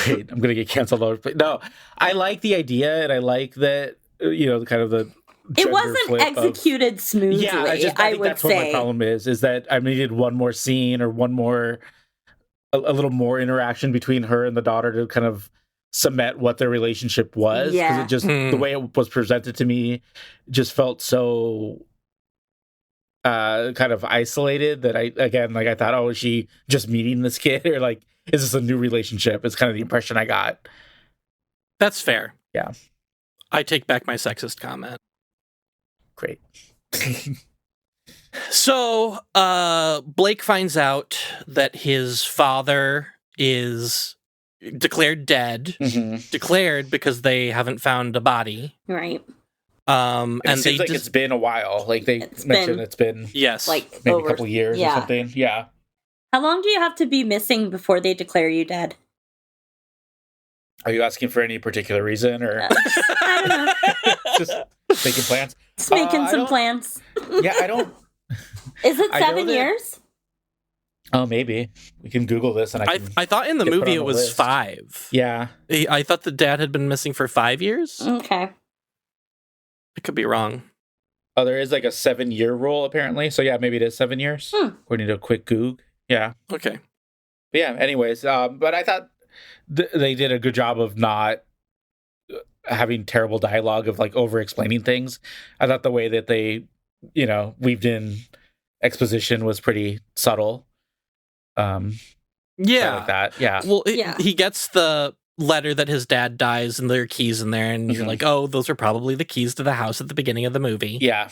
Great, I'm going to get canceled. No, I like the idea, and I like that, kind of the. It wasn't executed smoothly. Yeah, I think that's what my problem is that I needed one more scene or one more, a little more interaction between her and the daughter to kind of cement what their relationship was, because it just the way it was presented to me just felt so kind of isolated that I thought, is she just meeting this kid, or like, is this a new relationship? It's kind of the impression I got. That's fair. Yeah, I take back my sexist comment. Great. So Blake finds out that his father is declared dead. Declared because they haven't found a body. Right. And it seems like it's been a while. Like they mentioned, it's been like maybe a couple years or something. Yeah. How long do you have to be missing before they declare you dead? Are you asking for any particular reason, or I don't know? Just making plans? Just making some plans. Yeah, I don't. Is it 7 years? Oh, maybe we can Google this, and I thought in the movie it was 5. Yeah, I thought the dad had been missing for 5 years. Okay, I could be wrong. Oh, there is like a 7-year rule apparently. So yeah, maybe it is 7 years. According to a quick Goog. Yeah. Okay. But yeah. Anyways, but I thought they did a good job of not having terrible dialogue of like over explaining things. I thought the way that they, weaved in exposition was pretty subtle. Like that. Yeah. Well, he gets the letter that his dad dies and there are keys in there, and you're like, oh, those are probably the keys to the house at the beginning of the movie. Yeah.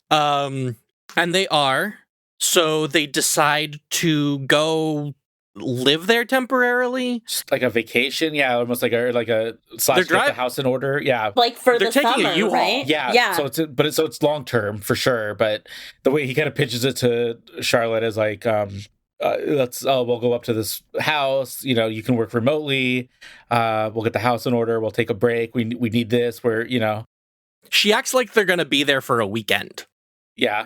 And they are. So they decide to go live there temporarily. Just like a vacation, almost like a slash get the house in order. Yeah. Like for the summer, right? Yeah. So it's long term for sure. But the way he kind of pitches it to Charlotte is like, we'll go up to this house, you can work remotely, we'll get the house in order, we'll take a break, we need this, she acts like they're gonna be there for a weekend. Yeah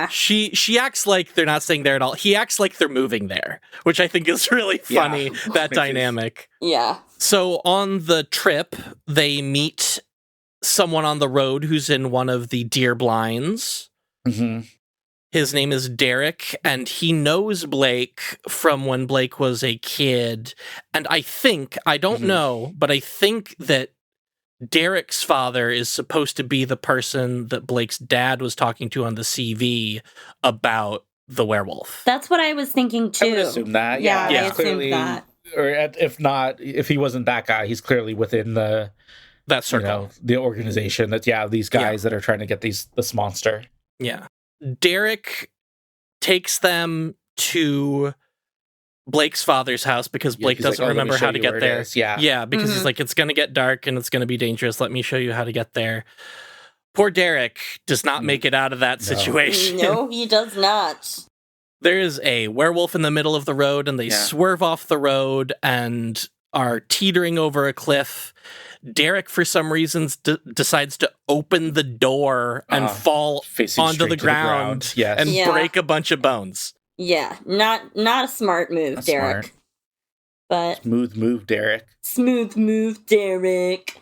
she acts like they're not staying there at all. He acts like they're moving there, which I think is really funny. That dynamic. So on the trip they meet someone on the road who's in one of the deer blinds. His name is Derek, and he knows Blake from when Blake was a kid. And I don't know, but I think that Derek's father is supposed to be the person that Blake's dad was talking to on the CV about the werewolf. That's what I was thinking too. I would assume that. Yeah, I assumed clearly, that. Or if not, if he wasn't that guy, he's clearly within that circle, the organization. That these guys that are trying to get this monster. Yeah, Derek takes them to Blake's father's house because Blake doesn't remember how to get there. Yeah, because he's like, it's going to get dark and it's going to be dangerous. Let me show you how to get there. Poor Derek does not make it out of that situation. No, he does not. There is a werewolf in the middle of the road, and they swerve off the road and are teetering over a cliff. Derek, for some reasons, decides to open the door and fall onto the ground and break a bunch of bones. Yeah, not a smart move, Derek. Smart. But smooth move, Derek. Smooth move, Derek.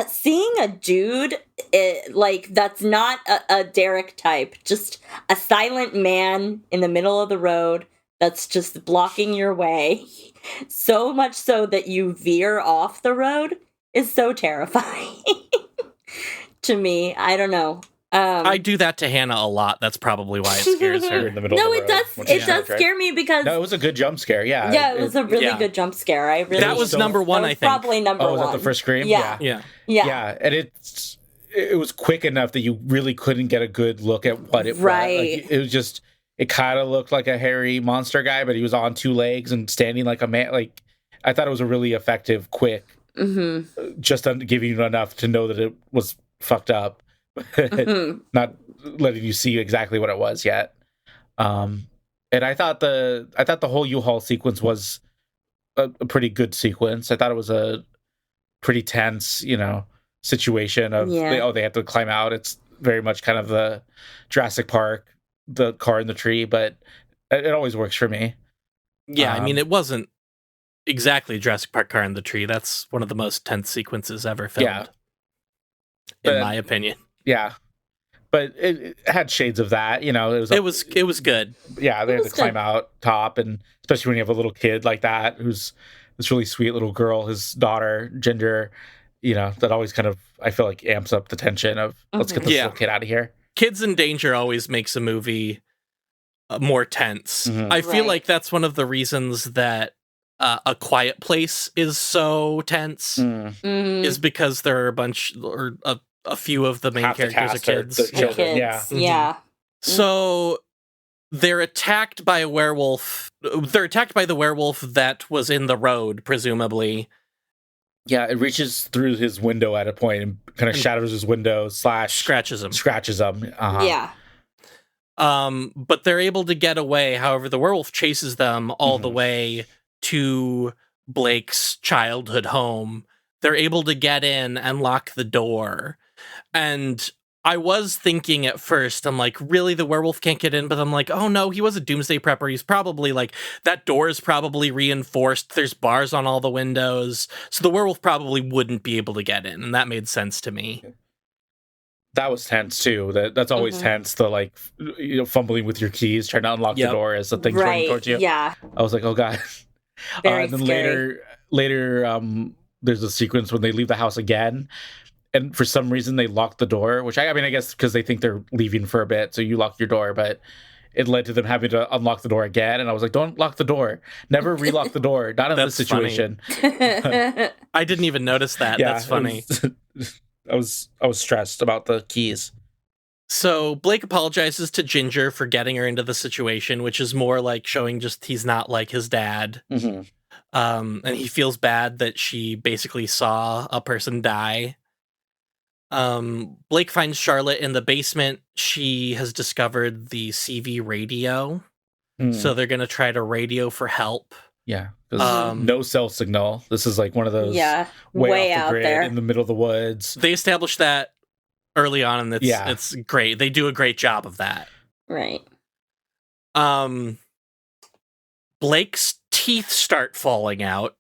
Seeing a dude that's not a Derek type, just a silent man in the middle of the road that's just blocking your way, so much so that you veer off the road, is so terrifying to me. I don't know. I do that to Hannah a lot. That's probably why it scares her. In the middle of the road, it does scare me because it was a good jump scare. Yeah, it was a really good jump scare. That was number one. I think probably number one. Was that the first scream? Yeah, and it was quick enough that you really couldn't get a good look at what it was. Like, it was just, it kind of looked like a hairy monster guy, but he was on two legs and standing like a man. Like, I thought it was a really effective, quick, just to give you enough to know that it was fucked up. Not letting you see exactly what it was yet. And I thought the whole U-Haul sequence was a pretty good sequence. I thought it was a pretty tense, situation of they have to climb out. It's very much kind of the Jurassic Park, the car in the tree, but it always works for me. Yeah, I mean, it wasn't exactly Jurassic Park car in the tree. That's one of the most tense sequences ever filmed, in my opinion. Yeah, but it had shades of that. It was good. Yeah, they had to climb out top, and especially when you have a little kid like that, who's this really sweet little girl, his daughter Ginger. That always kind of, I feel like, amps up the tension of let's get this little kid out of here. Kids in danger always makes a movie more tense. I feel like that's one of the reasons that A Quiet Place is so tense, is because there are a few of the main characters are kids. The children, yeah. So they're attacked by a werewolf. They're attacked by the werewolf that was in the road, presumably. Yeah, it reaches through his window at a point and kind of shatters his window / scratches him. Yeah. But they're able to get away. However, the werewolf chases them all the way to Blake's childhood home. They're able to get in and lock the door. And I was thinking at first, I'm like, really, the werewolf can't get in? But I'm like, oh no, he was a doomsday prepper. He's probably like, that door is probably reinforced. There's bars on all the windows. So the werewolf probably wouldn't be able to get in. And that made sense to me. That was tense too. That's always tense. The fumbling with your keys, trying to unlock the door as the thing's running towards you. Yeah. I was like, oh god. Very and then scary. later, there's a sequence when they leave the house again. And for some reason, they lock the door, which I guess because they think they're leaving for a bit. So you lock your door, but it led to them having to unlock the door again. And I was like, don't lock the door. Never relock the door. Not in this situation. I didn't even notice that. Yeah, that's funny. I was stressed about the keys. So Blake apologizes to Ginger for getting her into the situation, which is more like showing just he's not like his dad. And he feels bad that she basically saw a person die. Blake finds Charlotte in the basement. She has discovered the CV radio. So they're going to try to radio for help. Yeah. No cell signal. This is like one of those way off the out grid there in the middle of the woods. They established that early on, and it's great. They do a great job of that. Right. Blake's teeth start falling out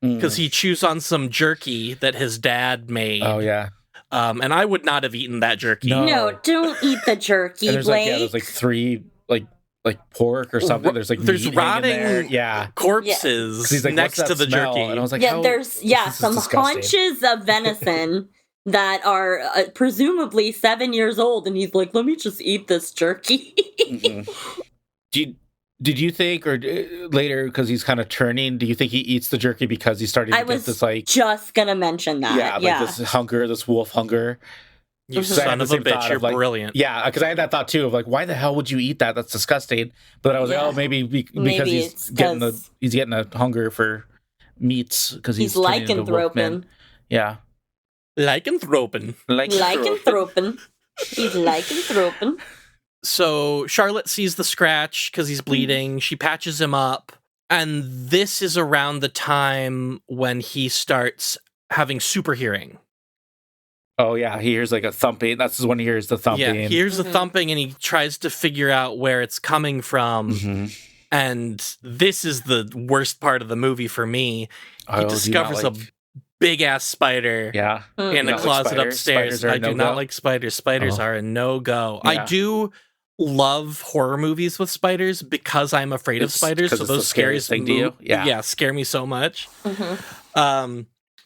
because he chews on some jerky that his dad made. Oh, yeah. And I would not have eaten that jerky. No, don't eat the jerky, there's Blake. there's 3 like pork or something. There's like there's meat hanging there. rotting Yeah. corpses He's like, next "What's to that the smell?" jerky. And I was like, Yeah, "How- there's this is some disgusting." haunches of venison that are presumably 7 years old, and he's like, "Let me just eat this jerky." Did you think, or later, because he's kind of turning, do you think he eats the jerky because he's starting to get this like just gonna mention that. this hunger, this wolf hunger? You So I had son the of a same thought bitch, you're of, like, brilliant. Yeah, because I had that thought too of like, why the hell would you eat that? That's disgusting. But I was like, oh, maybe because he's getting a hunger for meats because he's lycanthroping. Yeah, Lycanthroping. Lycanthroping. He's lycanthroping. So Charlotte sees the scratch because he's bleeding. She patches him up. And this is around the time when he starts having super hearing. Oh, yeah. He hears like a thumping. That's when he hears the thumping. Yeah, he hears the thumping and he tries to figure out where it's coming from. And this is the worst part of the movie for me. He discovers a big-ass spider in a closet upstairs. I do not like spiders. Spiders are a no-go. Yeah. I do love horror movies with spiders because I'm afraid of spiders. So those scariest thing to you. Yeah, scare me so much.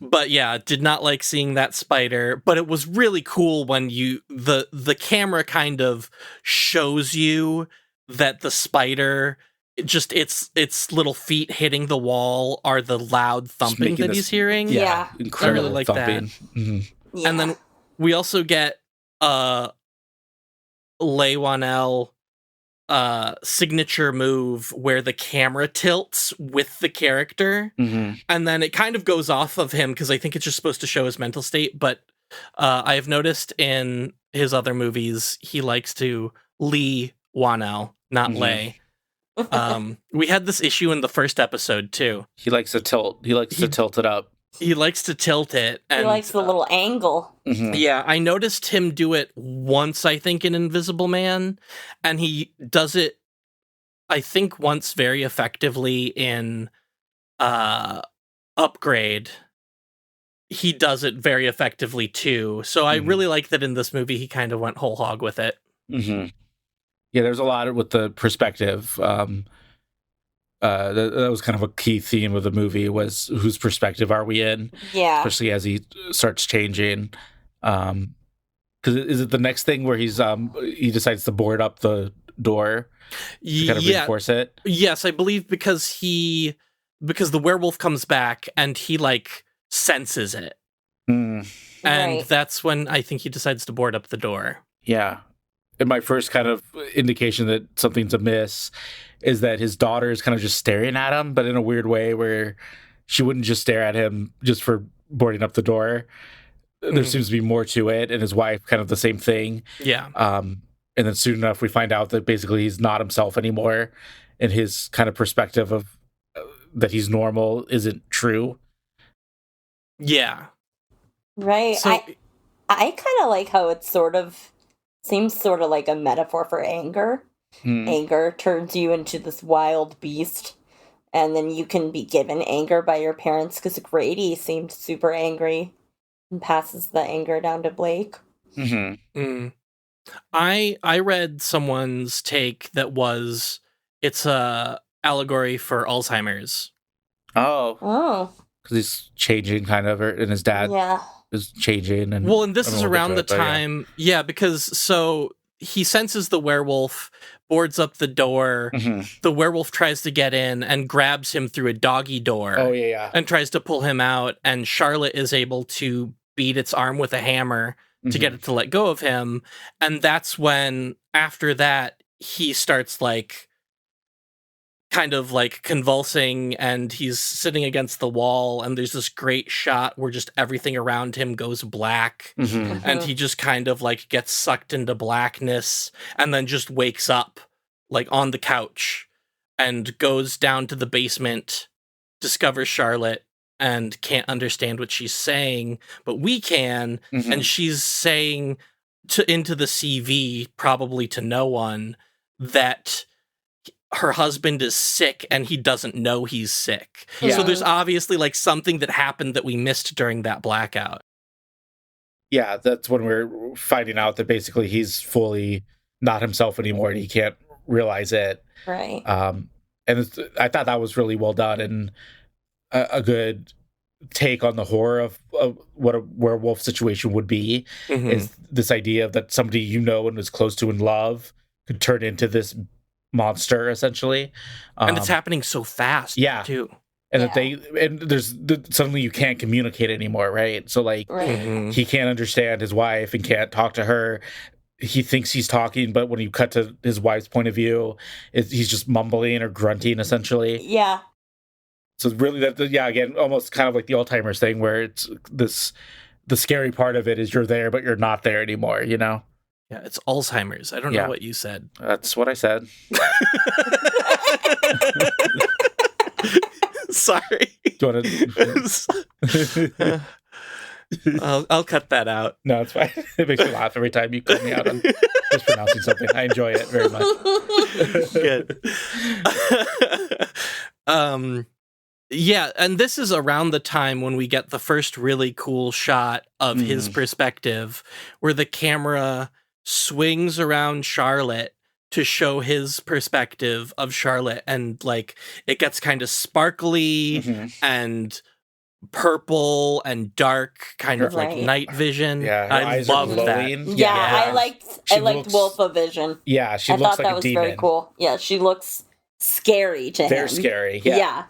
But yeah, did not like seeing that spider. But it was really cool when the camera kind of shows you that the spider, just its little feet hitting the wall are the loud thumping that he's hearing. Yeah. I really like that. Yeah. And then we also get Leigh Whannell signature move where the camera tilts with the character, and then it kind of goes off of him because I think it's just supposed to show his mental state. But I have noticed in his other movies he likes to Leigh Whannell, not Leigh. We had this issue in the first episode too. He likes to tilt. He likes to tilt it up. He likes to tilt it. And, he likes the little angle. Yeah, I noticed him do it once, I think, in Invisible Man. And he does it, I think, once very effectively in Upgrade. He does it very effectively, too. So I really like that in this movie he kind of went whole hog with it. Yeah, there's a lot with the perspective. That was kind of a key theme of the movie was whose perspective are we in? Yeah. Especially as he starts changing. Because is it the next thing where he decides to board up the door to kind of reinforce it? Yes, I believe because the werewolf comes back and he like senses it. And that's when I think he decides to board up the door. Yeah. And my first kind of indication that something's amiss is that his daughter is kind of just staring at him, but in a weird way where she wouldn't just stare at him just for boarding up the door. There seems to be more to it, and his wife kind of the same thing. Yeah. And then soon enough, we find out that basically he's not himself anymore, and his kind of perspective of that he's normal isn't true. Yeah. Right. So, I kind of like how it seems sort of like a metaphor for anger. Anger turns you into this wild beast, and then you can be given anger by your parents, because Grady seemed super angry and passes the anger down to Blake. I read someone's take that it's a allegory for Alzheimer's. Oh. Because he's changing kind of, and his dad is changing. And this is around the time, because so he senses the werewolf, boards up the door. The werewolf tries to get in and grabs him through a doggy door. Oh, yeah. And tries to pull him out. And Charlotte is able to beat its arm with a hammer to get it to let go of him. And that's when, after that, he starts like kind of like convulsing, and he's sitting against the wall, and there's this great shot where just everything around him goes black, and he just kind of like gets sucked into blackness, and then just wakes up like on the couch and goes down to the basement, discovers Charlotte, and can't understand what she's saying, but we can, and she's saying into the CV, probably to no one, that her husband is sick and he doesn't know he's sick. Yeah. So there's obviously like something that happened that we missed during that blackout. Yeah, that's when we're finding out that basically he's fully not himself anymore and he can't realize it. Right. I thought that was really well done and a good take on the horror of what a werewolf situation would be. Is this idea that somebody you know and was close to and love could turn into this monster essentially, and it's happening so fast. Yeah, too. And that suddenly you can't communicate anymore, right? So like he can't understand his wife and can't talk to her. He thinks he's talking, but when you cut to his wife's point of view, he's just mumbling or grunting essentially. Yeah. So really again, almost kind of like the Alzheimer's thing where it's the scary part of it is you're there, but you're not there anymore, you know? Yeah, it's Alzheimer's. I don't know what you said. That's what I said. Sorry. Do you want to... I'll cut that out. No, it's fine. It makes me laugh every time you call me out on mispronouncing something. I enjoy it very much. Good. Yeah, and this is around the time when we get the first really cool shot of his perspective, where the camera swings around Charlotte to show his perspective of Charlotte, and like it gets kind of sparkly and purple and dark, kind of like night vision. Yeah, I love that. Yeah, I liked Wolf-O-Vision. Yeah, she I looks thought like that a was demon. very cool. Yeah, she looks scary to him. They're scary. Yeah.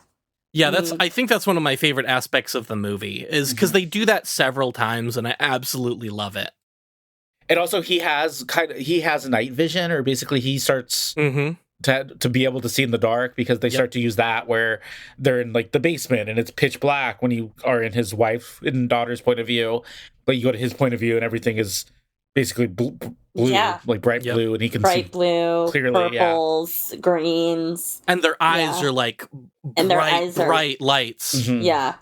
Yeah, I think that's one of my favorite aspects of the movie is because they do that several times, and I absolutely love it. And also, he has night vision, or basically he starts to be able to see in the dark because they start to use that where they're in like the basement and it's pitch black when you are in his wife and daughter's point of view, but you go to his point of view and everything is basically blue, like bright blue, and he can see blue, clearly, purples, greens, and their eyes are like bright lights. Yeah.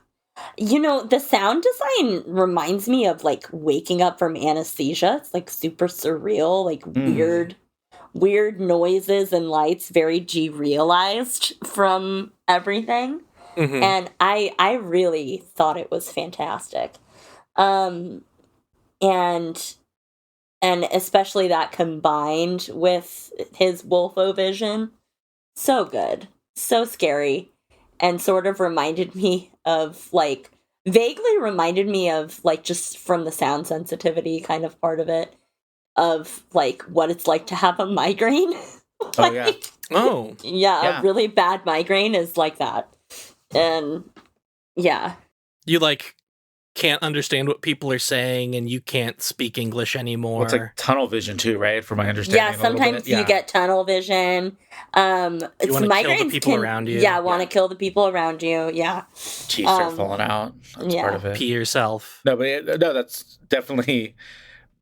You know, the sound design reminds me of like waking up from anesthesia. It's like super surreal, like weird noises and lights, very G-realized from everything. And I really thought it was fantastic. And especially that combined with his Wolf-O-Vision. So good. So scary. And sort of reminded me of, like, vaguely reminded me of, like, just from the sound sensitivity kind of part of it, of, like, what it's like to have a migraine. A really bad migraine is like that. And, yeah. You, like, can't understand what people are saying and you can't speak English anymore. Well, it's like tunnel vision too, right? From my understanding. Yeah, sometimes you get tunnel vision. You want to kill the people around you. Yeah, want to kill the people around you. Yeah. Teeth start falling out. That's part of it. Pee yourself. No, that's definitely.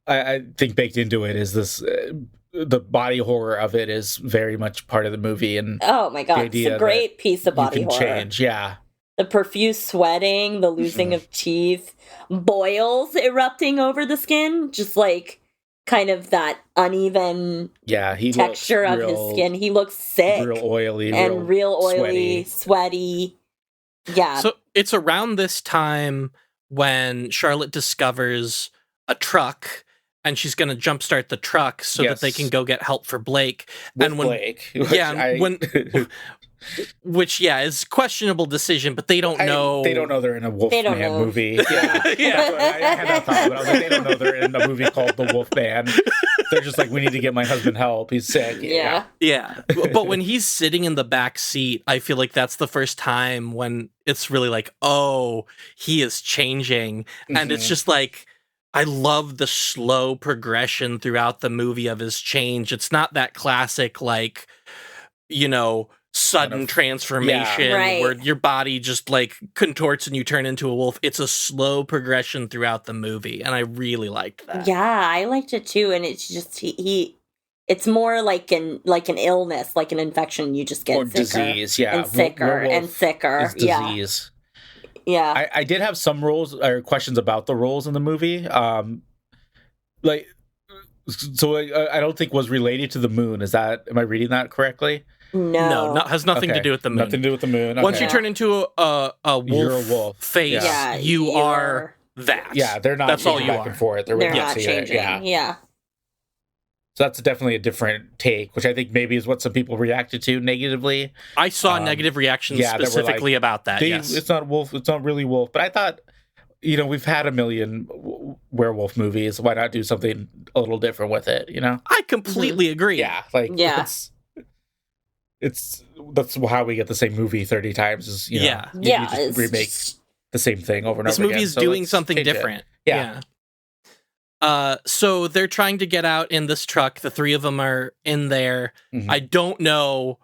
I think baked into it is this. The body horror of it is very much part of the movie, and oh my god, it's a great piece of body horror. Change, yeah. The profuse sweating, the losing of teeth, boils erupting over the skin, just like kind of that uneven texture of his skin. He looks sick. Real oily. And real oily, sweaty. Yeah. So it's around this time when Charlotte discovers a truck and she's going to jumpstart the truck so that they can go get help for Blake. Blake. Which is questionable decision, but they don't know. They don't know they're in a Wolfman movie. Yeah. I had that thought, but I was like, they don't know they're in a movie called The Wolfman. They're just like, we need to get my husband help. He's sick. Yeah. But when he's sitting in the back seat, I feel like that's the first time when it's really like, oh, he is changing. And it's just like, I love the slow progression throughout the movie of his change. It's not that classic, like, sudden transformation where your body just like contorts and you turn into a wolf. It's a slow progression throughout the movie, and I really liked that. Yeah, I liked it too, and it's just it's more like an illness, like an infection. You just get or sicker disease, and sicker and sicker. Disease. Yeah. I did have some rules or questions about the roles in the movie. I don't think was related to the moon. Am I reading that correctly? No, has nothing to do with the moon. Nothing to do with the moon. Okay. Once you turn into a wolf face, you are that. Yeah, they're not. That's all you back are. And forth. They're not changing. Yeah. So that's definitely a different take, which I think maybe is what some people reacted to negatively. I saw negative reactions specifically about that. Yes, it's not wolf. It's not really wolf. But I thought, we've had a million werewolf movies. Why not do something a little different with it? I completely agree. Yeah, it's that's how we get the same movie 30 times. Is you just remake the same thing over and over again. This movie is doing something different. Yeah. So they're trying to get out in this truck. The three of them are in there. Mm-hmm. I don't know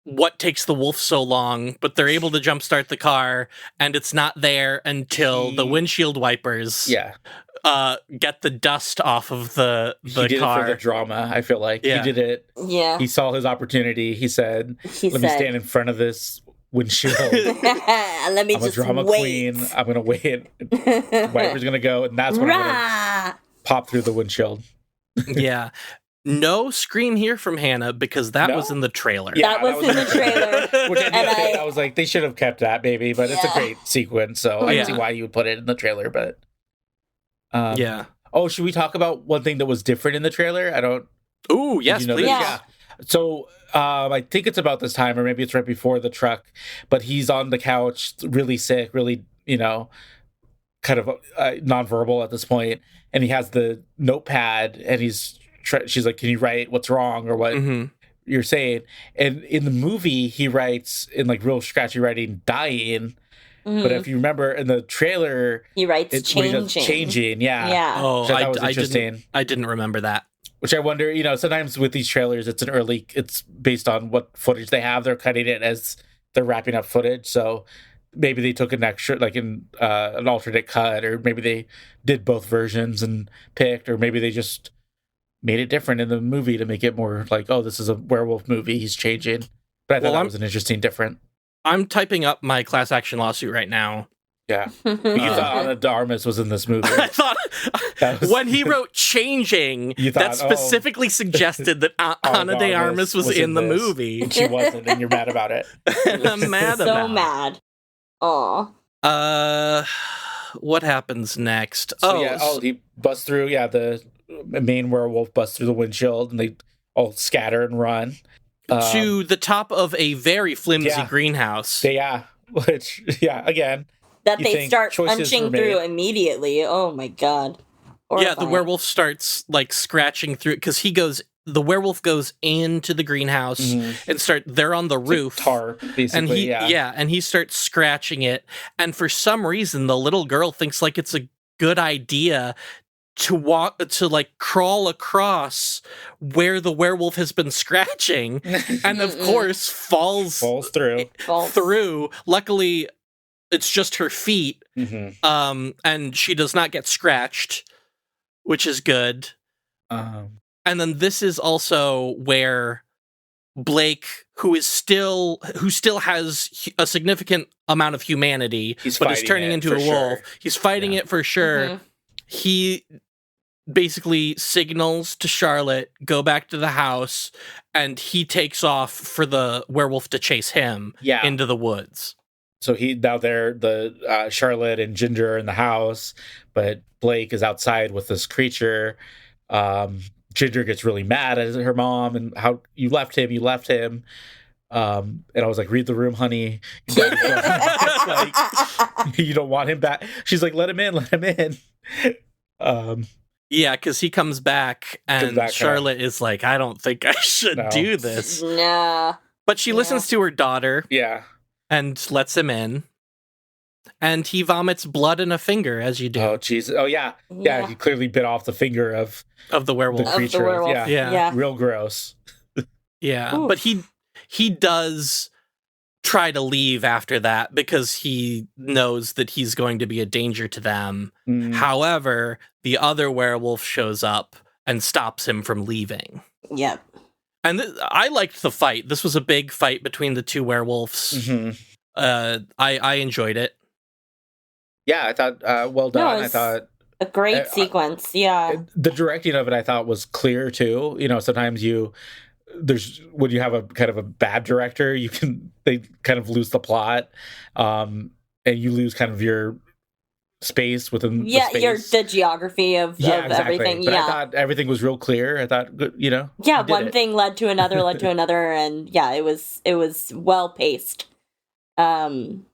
what takes the wolf so long, but they're able to jumpstart the car, and it's not there until the windshield wipers get the dust off of the he car. Did it for the drama, I feel like. He did it. Yeah. He saw his opportunity. He said, let me stand in front of this windshield. Let me I'm just a drama wait. queen. I'm gonna wait. Wiper's gonna go, and that's when I'm gonna pop through the windshield. Yeah. No scream here from Hannah because that was in the trailer. Yeah, that was in the trailer. Which I was like, they should have kept that, maybe, but it's a great sequence, so I can see why you would put it in the trailer, but Oh, should we talk about one thing that was different in the trailer? Ooh, yes, please. Yeah. So I think it's about this time, or maybe it's right before the truck, but he's on the couch, really sick, really, kind of nonverbal at this point, and he has the notepad, and she's like, can you write what's wrong or what you're saying? And in the movie, he writes in like real scratchy writing, dying. But if you remember in the trailer, he writes changing. Yeah. Oh, that was interesting. I didn't remember that. Which I wonder, sometimes with these trailers, it's based on what footage they have. They're cutting it as they're wrapping up footage. So maybe they took an extra, like in an alternate cut, or maybe they did both versions and picked, or maybe they just made it different in the movie to make it more like, oh, this is a werewolf movie. He's changing. But I thought that was an interesting different. I'm typing up my class action lawsuit right now. Yeah. You thought Ana de Armas was in this movie. I thought when he wrote changing, that specifically suggested that Ana de Armas was in the movie. And she wasn't, and you're mad about it. I'm mad about it. So mad. Aw. What happens next? He busts through, the main werewolf busts through the windshield, and they all scatter and run. To the top of a very flimsy greenhouse. Again. That they start punching through immediately. Oh my god. Horrifying. Yeah, the werewolf starts like scratching through because the werewolf goes into the greenhouse and they're on the roof. Tarp, basically, and he starts scratching it. And for some reason, the little girl thinks like it's a good idea to crawl across where the werewolf has been scratching, and of course falls through. Luckily, it's just her feet, and she does not get scratched, which is good. And then this is also where Blake, who still has a significant amount of humanity, but is turning into a wolf. He's fighting it for sure. He basically signals to Charlotte, go back to the house, and he takes off for the werewolf to chase him into the woods. So the Charlotte and Ginger are in the house, but Blake is outside with this creature. Ginger gets really mad at her mom and how you left him. And I was like, read the room, honey. You don't want him back. She's like, let him in. Yeah, because he comes back, and Charlotte is like, I don't think I should do this. Nah. But she listens to her daughter. Yeah. And lets him in. And he vomits blood in a finger, as you do. Oh, jeez. Oh, yeah. Yeah, he clearly bit off the finger of the werewolf. The creature. Of the werewolf. Yeah. Real gross. Yeah. Ooh. But he does try to leave after that because he knows that he's going to be a danger to them. However, the other werewolf shows up and stops him from leaving. Yep. Mm-hmm. And I liked the fight. This was a big fight between the two werewolves. I enjoyed it. Yeah, I thought well done. I thought a great sequence. Yeah, the directing of it I thought was clear too. Sometimes when you have a kind of a bad director, they kind of lose the plot, and you lose kind of your space within the space. the geography of exactly. everything. But I thought everything was real clear. I thought, one thing led to another, and it was well paced, and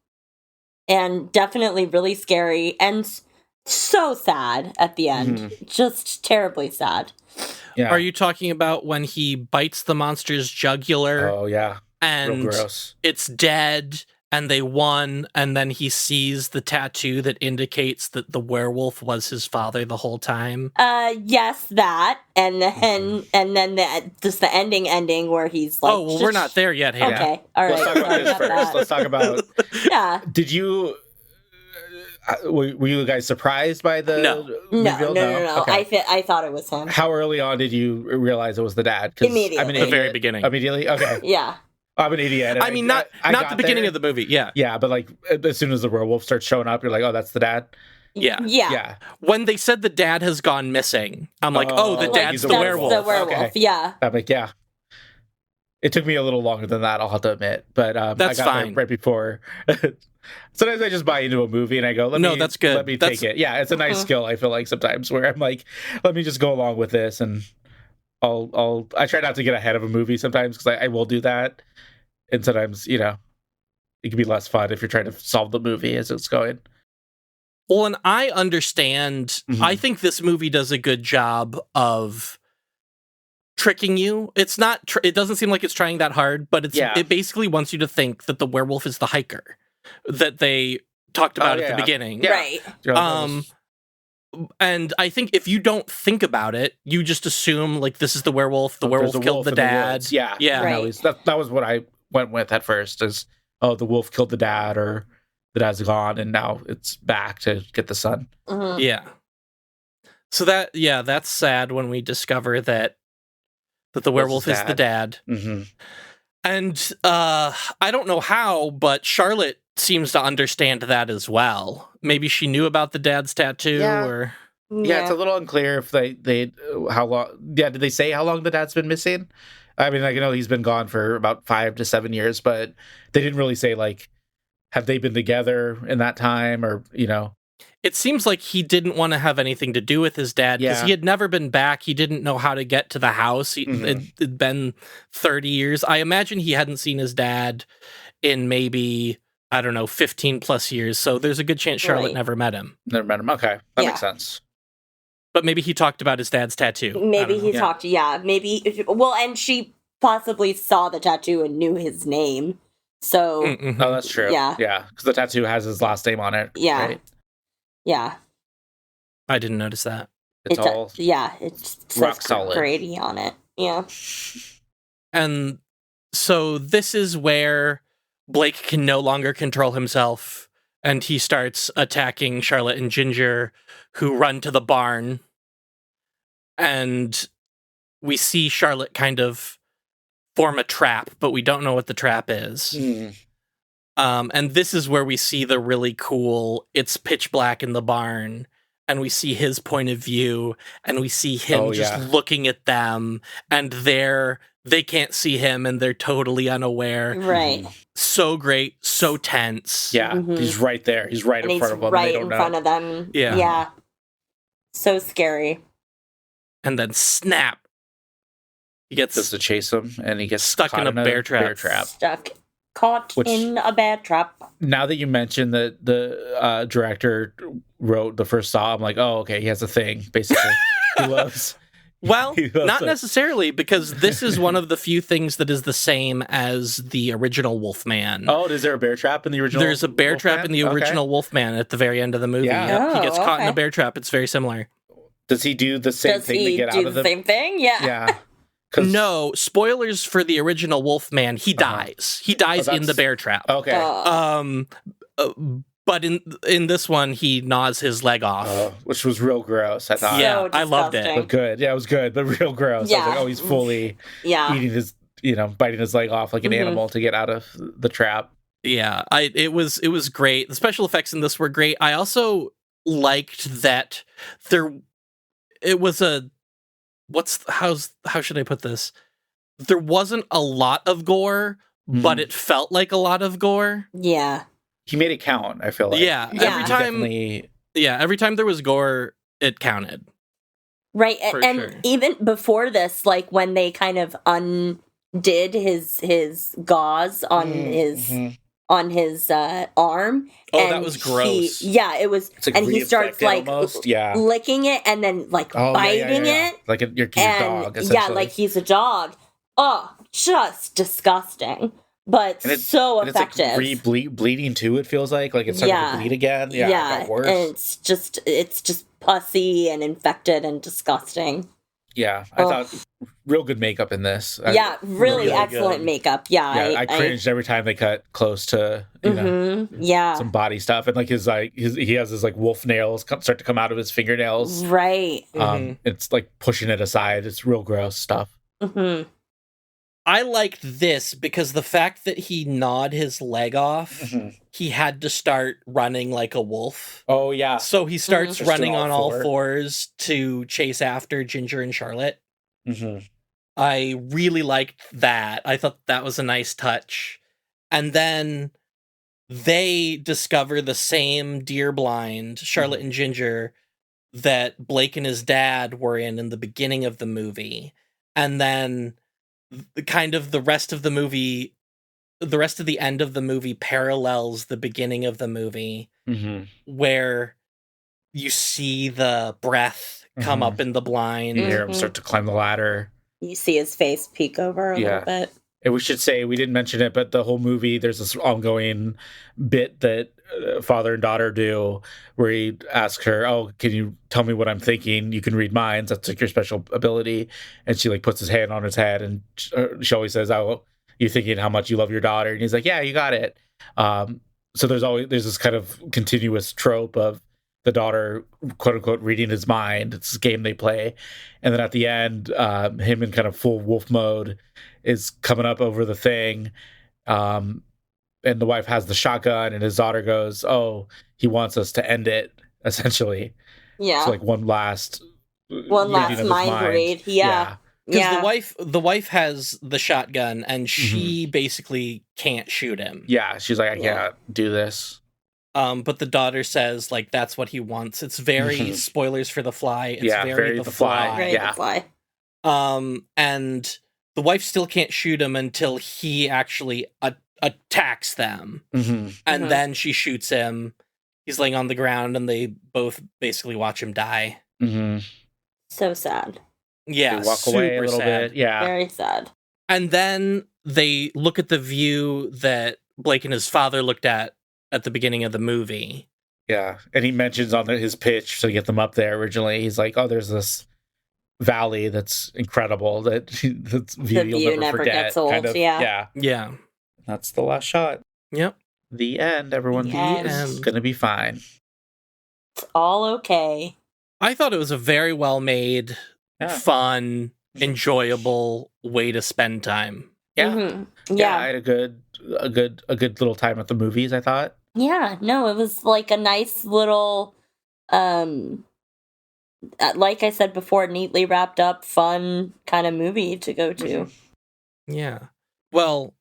definitely really scary and so sad at the end, just terribly sad. Yeah. Are you talking about when he bites the monster's jugular? Oh yeah, and real gross. It's dead. And they won, and then he sees the tattoo that indicates that the werewolf was his father the whole time. Yes, that, and then just the ending where he's like, "Oh, well, we're not there yet." Hey, okay, all right. Let's talk about this first. Let's talk about. Yeah. Did you? Were you guys surprised by the reveal? No. Okay. I thought it was him. How early on did you realize it was the dad? Immediately. The very beginning. Immediately. Okay. Yeah. I'm an idiot. I mean, not the beginning of the movie. Yeah. Yeah, but like as soon as the werewolf starts showing up, you're like, oh, that's the dad. Yeah. When they said the dad has gone missing, I'm like, oh, the dad's the werewolf. The werewolf. Okay. Yeah. I'm like, yeah. It took me a little longer than that, I'll have to admit, but that's I got fine. There right before. Sometimes I just buy into a movie and I go, that's good. Let me take it. Yeah, it's a nice skill. I feel like sometimes where I'm like, let me just go along with this, and I try not to get ahead of a movie sometimes because I will do that. And sometimes, it can be less fun if you're trying to solve the movie as it's going. Well, and I understand. I think this movie does a good job of tricking you. It's not. It doesn't seem like it's trying that hard, but it basically wants you to think that the werewolf is the hiker that they talked about at the beginning. Yeah. Right. And I think if you don't think about it, you just assume like this is the werewolf. The werewolf killed the dad. Yeah. Right. That was what I went with at first, is the wolf killed the dad, or the dad's gone and now it's back to get the son. Yeah. So that's sad when we discover that the werewolf is the dad. And I don't know how, but Charlotte seems to understand that as well. Maybe she knew about the dad's tattoo, or it's a little unclear if they how long. Yeah, did they say how long the dad's been missing? I mean, I know he's been gone for about 5 to 7 years, but they didn't really say, like, have they been together in that time, or, It seems like he didn't want to have anything to do with his dad because he had never been back. He didn't know how to get to the house. It'd been 30 years. I imagine he hadn't seen his dad in maybe, 15 plus years. So there's a good chance Charlotte never met him. Never met him. Okay. That makes sense. But maybe he talked about his dad's tattoo. Maybe he talked, maybe. Well, and she possibly saw the tattoo and knew his name. So. Oh, that's true. Yeah. Yeah. Because the tattoo has his last name on it. Yeah. Right? Yeah. I didn't notice that. It's rock solid. Grady on it. Yeah. And so this is where Blake can no longer control himself, and he starts attacking Charlotte and Ginger, who run to the barn. And we see Charlotte kind of form a trap, but we don't know what the trap is. And this is where we see the really cool, it's pitch black in the barn, and we see his point of view, and we see him looking at them, and they can't see him, and they're totally unaware. Right. So great, so tense. Yeah, he's right there. He's right in front of them. Right in front of them. Yeah. Yeah. So scary. And then snap. He gets just to chase him, and he gets stuck in a bear trap. Caught in a bear trap. Now that you mentioned that the director wrote the first Saw, I'm like, oh, okay, he has a thing, basically. He loves... Well, not necessarily, because this is one of the few things that is the same as the original Wolfman. Oh, is there a bear trap in the original? There's a bear trap in the original Wolfman at the very end of the movie. Yeah. Yep. He gets caught in a bear trap. It's very similar. Does he do the same thing to get out of the same thing? Yeah. Yeah. No, spoilers for the original Wolfman. He dies. He dies in the bear trap. Okay. But in this one, he gnaws his leg off. Which was real gross, I thought. Yeah, I loved it. But good. Yeah, it was good, but real gross. Yeah. I was like, oh, he's fully eating his, biting his leg off like an animal to get out of the trap. Yeah, it was great. The special effects in this were great. I also liked that it was how should I put this? There wasn't a lot of gore, but it felt like a lot of gore. Yeah. He made it count, I feel like. Yeah. Every time Yeah, every time there was gore, it counted. Right, For and sure. even before this, like when they kind of undid his gauze on his arm. Oh, and that was gross. it was, It's like and he starts like almost. Yeah. licking it and then like biting it, like your and dog. Essentially. like he's a dog. Oh, just disgusting, but so and effective. It's like bleeding too. It feels like it's starting to bleed again. Yeah, it got worse. And it's just pussy and infected and disgusting. Yeah, I thought real good makeup in this. Really excellent good. makeup. Yeah, I cringed every time they cut close to some body stuff, and like he has his like wolf nails start to come out of his fingernails. Right. It's like pushing it aside. It's real gross stuff. Mm-hmm. I liked this because the fact that he gnawed his leg off, he had to start running like a wolf. Oh, yeah. So he starts running on all four. fours to chase after Ginger and Charlotte. Mm-hmm. I really liked that. I thought that was a nice touch. And then they discover the same deer blind, Charlotte and Ginger, that Blake and his dad were in the beginning of the movie. And then kind of the rest of the end of the movie parallels the beginning of the movie, where you see the breath come up in the blind. You hear him start to climb the ladder. You see his face peek over a little bit. And we should say, we didn't mention it, but the whole movie, there's this ongoing bit that father and daughter do where he asks her, oh, can you tell me what I'm thinking? You can read minds. That's like your special ability. And she like puts his hand on his head, and she always says, oh, you thinking how much you love your daughter? And he's like, yeah, you got it. So there's this kind of continuous trope of the daughter, quote unquote, reading his mind. It's a game they play. And then at the end, him in kind of full wolf mode is coming up over the thing. And the wife has the shotgun, and his daughter goes, oh, he wants us to end it, essentially. Yeah. So like one last mind read. Yeah. Because the wife has the shotgun, and she basically can't shoot him. Yeah, she's like, I can't do this. But the daughter says, like, that's what he wants. It's very spoilers for The Fly. It's very The Fly. Very The Fly. And the wife still can't shoot him until he actually attacks them. And then she shoots him. He's laying on the ground, and they both basically watch him die. So sad. Yeah, they walk away a little bit. Yeah. Very sad. And then they look at the view that Blake and his father looked at the beginning of the movie. Yeah, and he mentions on his pitch to get them up there originally, he's like, oh, there's this valley that's incredible, that's view you'll never forget. Gets old, kind of, yeah. That's the last shot. Yep. The end, everyone. The end. It's gonna be fine. It's all okay. I thought it was a very well made, fun, enjoyable way to spend time. Yeah. I had a good little time at the movies, I thought. Yeah, no, it was like a nice little, like I said before, neatly wrapped up, fun kind of movie to go to. Yeah. Well,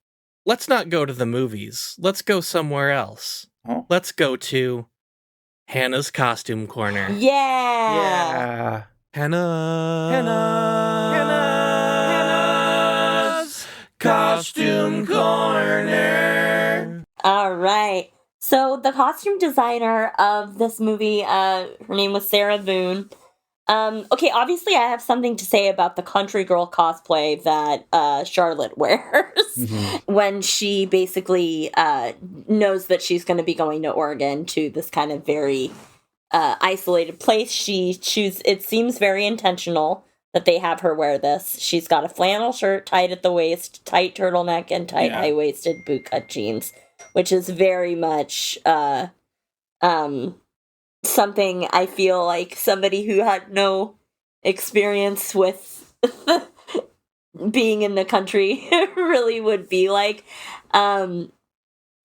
let's not go to the movies. Let's go somewhere else. Oh. Let's go to Hannah's Costume Corner. Yeah. Hannah's Costume Corner. All right. So the costume designer of this movie, her name was Sarah Boone. Okay, obviously I have something to say about the country girl cosplay that Charlotte wears when she basically knows that she's going to be going to Oregon, to this kind of very isolated place. It seems very intentional that they have her wear this. She's got a flannel shirt tight at the waist, tight turtleneck, and tight high-waisted bootcut jeans, which is very much something I feel like somebody who had no experience with being in the country really would be like.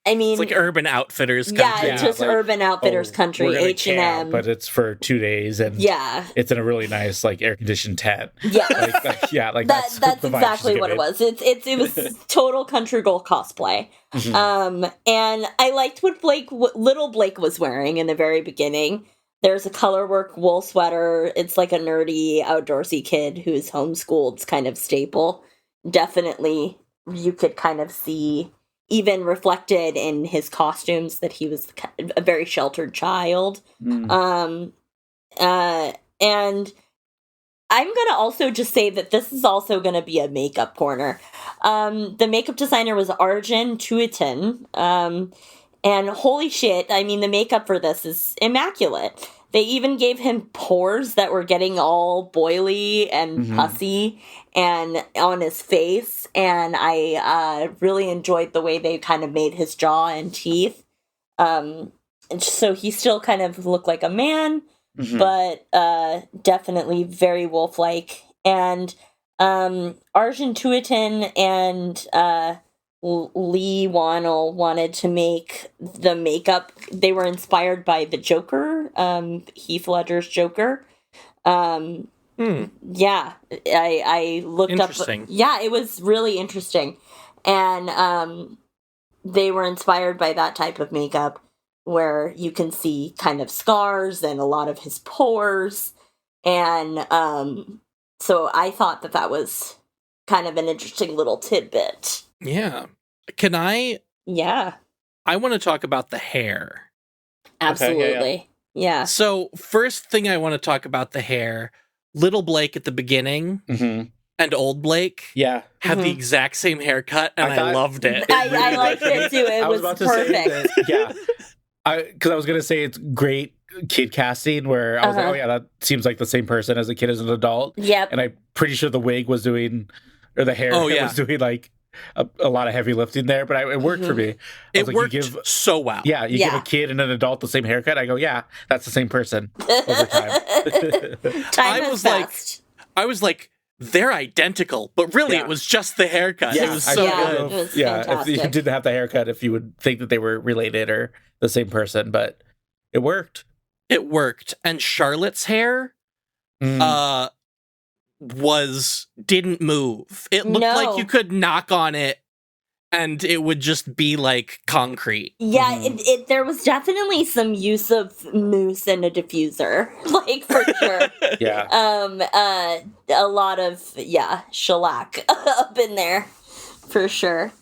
I mean, it's like Urban Outfitters country. Yeah, it's just like, Urban Outfitters country, H&M. But it's for 2 days, and it's in a really nice, like, air-conditioned tent. Yeah. That's exactly what it was. It was total country girl cosplay. And I liked what little Blake was wearing in the very beginning. There's a colorwork wool sweater. It's like a nerdy, outdoorsy kid who's homeschooled kind of staple. Definitely, you could kind of see, even reflected in his costumes, that he was a very sheltered child. And I'm going to also just say that this is also going to be a makeup corner. The makeup designer was Arjun Tuitin. And holy shit, I mean, the makeup for this is immaculate. They even gave him pores that were getting all boily and pussy and on his face. And I really enjoyed the way they kind of made his jaw and teeth. And so he still kind of looked like a man, but definitely very wolf-like. And Arjun Tuitin and Lee Wannell wanted to make the makeup. They were inspired by the Joker, Heath Ledger's Joker. Yeah, I looked up. Yeah, it was really interesting. And they were inspired by that type of makeup where you can see kind of scars and a lot of his pores. And so I thought that was kind of an interesting little tidbit. Yeah. Can I? Yeah. I want to talk about the hair. Absolutely. Okay, yeah. So, first thing I want to talk about the hair. Little Blake at the beginning and old Blake have the exact same haircut, and I loved it. I liked it too. It was perfect. Because I was going to say it's great kid casting where I was like, oh yeah, that seems like the same person as a kid as an adult. Yep. And I'm pretty sure the wig was doing, or the hair was doing like a lot of heavy lifting there, but it worked for me. It worked so well. Yeah, you give a kid and an adult the same haircut, I go, yeah, that's the same person over time. I was like, they're identical, but really it was just the haircut. Yeah, it was so good. It was if you didn't have the haircut, if you would think that they were related or the same person, but it worked. It worked. And Charlotte's hair didn't move. It looked like you could knock on it and it would just be like concrete. Yeah, there was definitely some use of mousse and a diffuser, like for sure. A lot of shellac up in there for sure.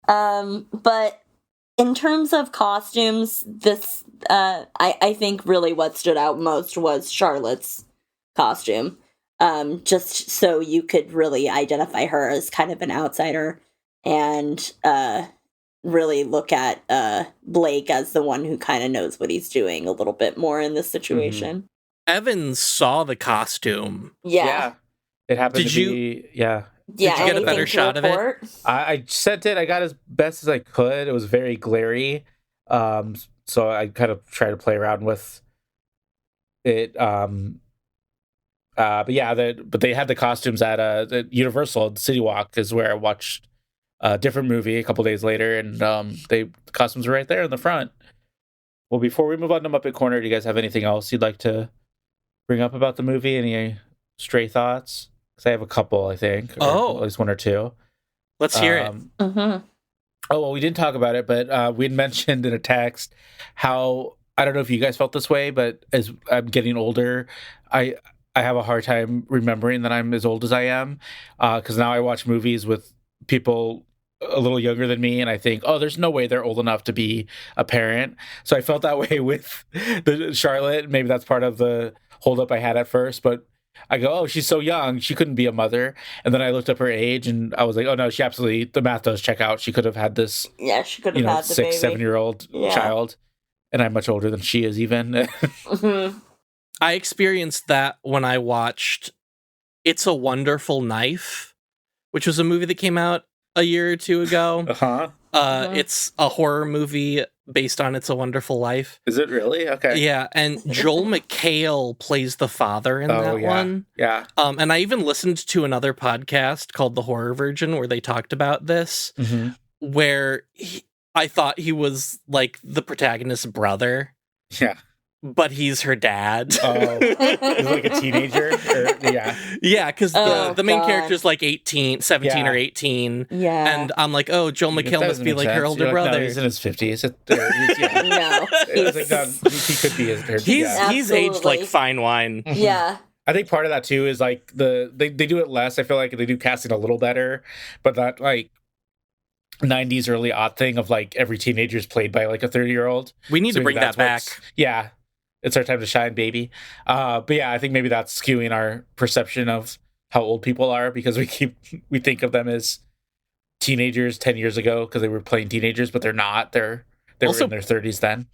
But in terms of costumes, this I think really what stood out most was Charlotte's costume. Just so you could really identify her as kind of an outsider and really look at Blake as the one who kind of knows what he's doing a little bit more in this situation. Evan saw the costume. Yeah. It happened Did you get a better shot of it? I sent it. I got as best as I could. It was very glary. So I kind of tried to play around with it. But they had the costumes at the Universal City Walk is where I watched a different movie a couple days later, and the costumes were right there in the front. Well, before we move on to Muppet Corner, do you guys have anything else you'd like to bring up about the movie? Any stray thoughts? Because I have a couple, I think. Or at least one or two. Let's hear it. Oh, well, we didn't talk about it, but we had mentioned in a text how, I don't know if you guys felt this way, but as I'm getting older, I have a hard time remembering that I'm as old as I am, because now I watch movies with people a little younger than me, and I think, oh, there's no way they're old enough to be a parent. So I felt that way with the Charlotte. Maybe that's part of the holdup I had at first, but I go, oh, she's so young, she couldn't be a mother. And then I looked up her age, and I was like, oh no, she absolutely, the math does check out. She could have had this, she could have had the 6-7-year-old child, and I'm much older than she is even. I experienced that when I watched It's a Wonderful Knife, which was a movie that came out a year or two ago. It's a horror movie based on It's a Wonderful Life. Is it really? Okay. Yeah, and Joel McHale plays the father in that one. Yeah. And I even listened to another podcast called The Horror Virgin where they talked about this, where I thought he was like the protagonist's brother. Yeah. but he's her dad. Oh, he's like a teenager? Yeah. Yeah, because the main God. character's like 17 or 18. Yeah. And I'm like, oh, Joel That McHale must doesn't be make like her sense. older You're like, brother. No, he's in his 50s. No. It's like, no, he could be his He's aged like Absolutely. fine wine. Yeah. I think part of that too is like they do it less. I feel like they do casting a little better, but that like 90s early odd thing of like every teenager is played by like a 30-year-old. We need to maybe bring that that's back. Yeah, it's our time to shine, baby. But yeah, I think maybe that's skewing our perception of how old people are because we think of them as teenagers 10 years ago because they were playing teenagers, but they're not. They Also- were in their 30s then.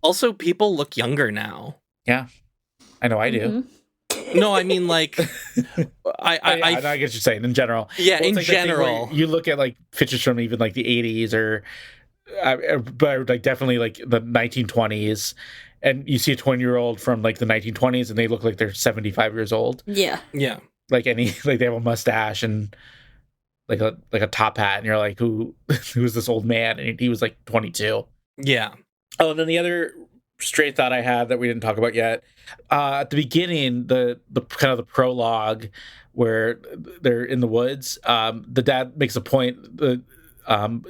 Also, people look younger now. Yeah, I know I do. Mhm. No, I mean like, I get what you're saying in general. Yeah, Well, in it's like that thing where general. you look at like pictures from even like the 80s or, but like definitely like the 1920s, and you see a 20-year-old from like the 1920s, and they look like they're 75 years old. Yeah. Yeah. Like like they have a mustache and like a top hat, and you're like, who's this old man? And he was like 22. Yeah. Oh, and then the other stray thought I had that we didn't talk about yet, at the beginning, the kind of the prologue where they're in the woods, the dad makes a point. The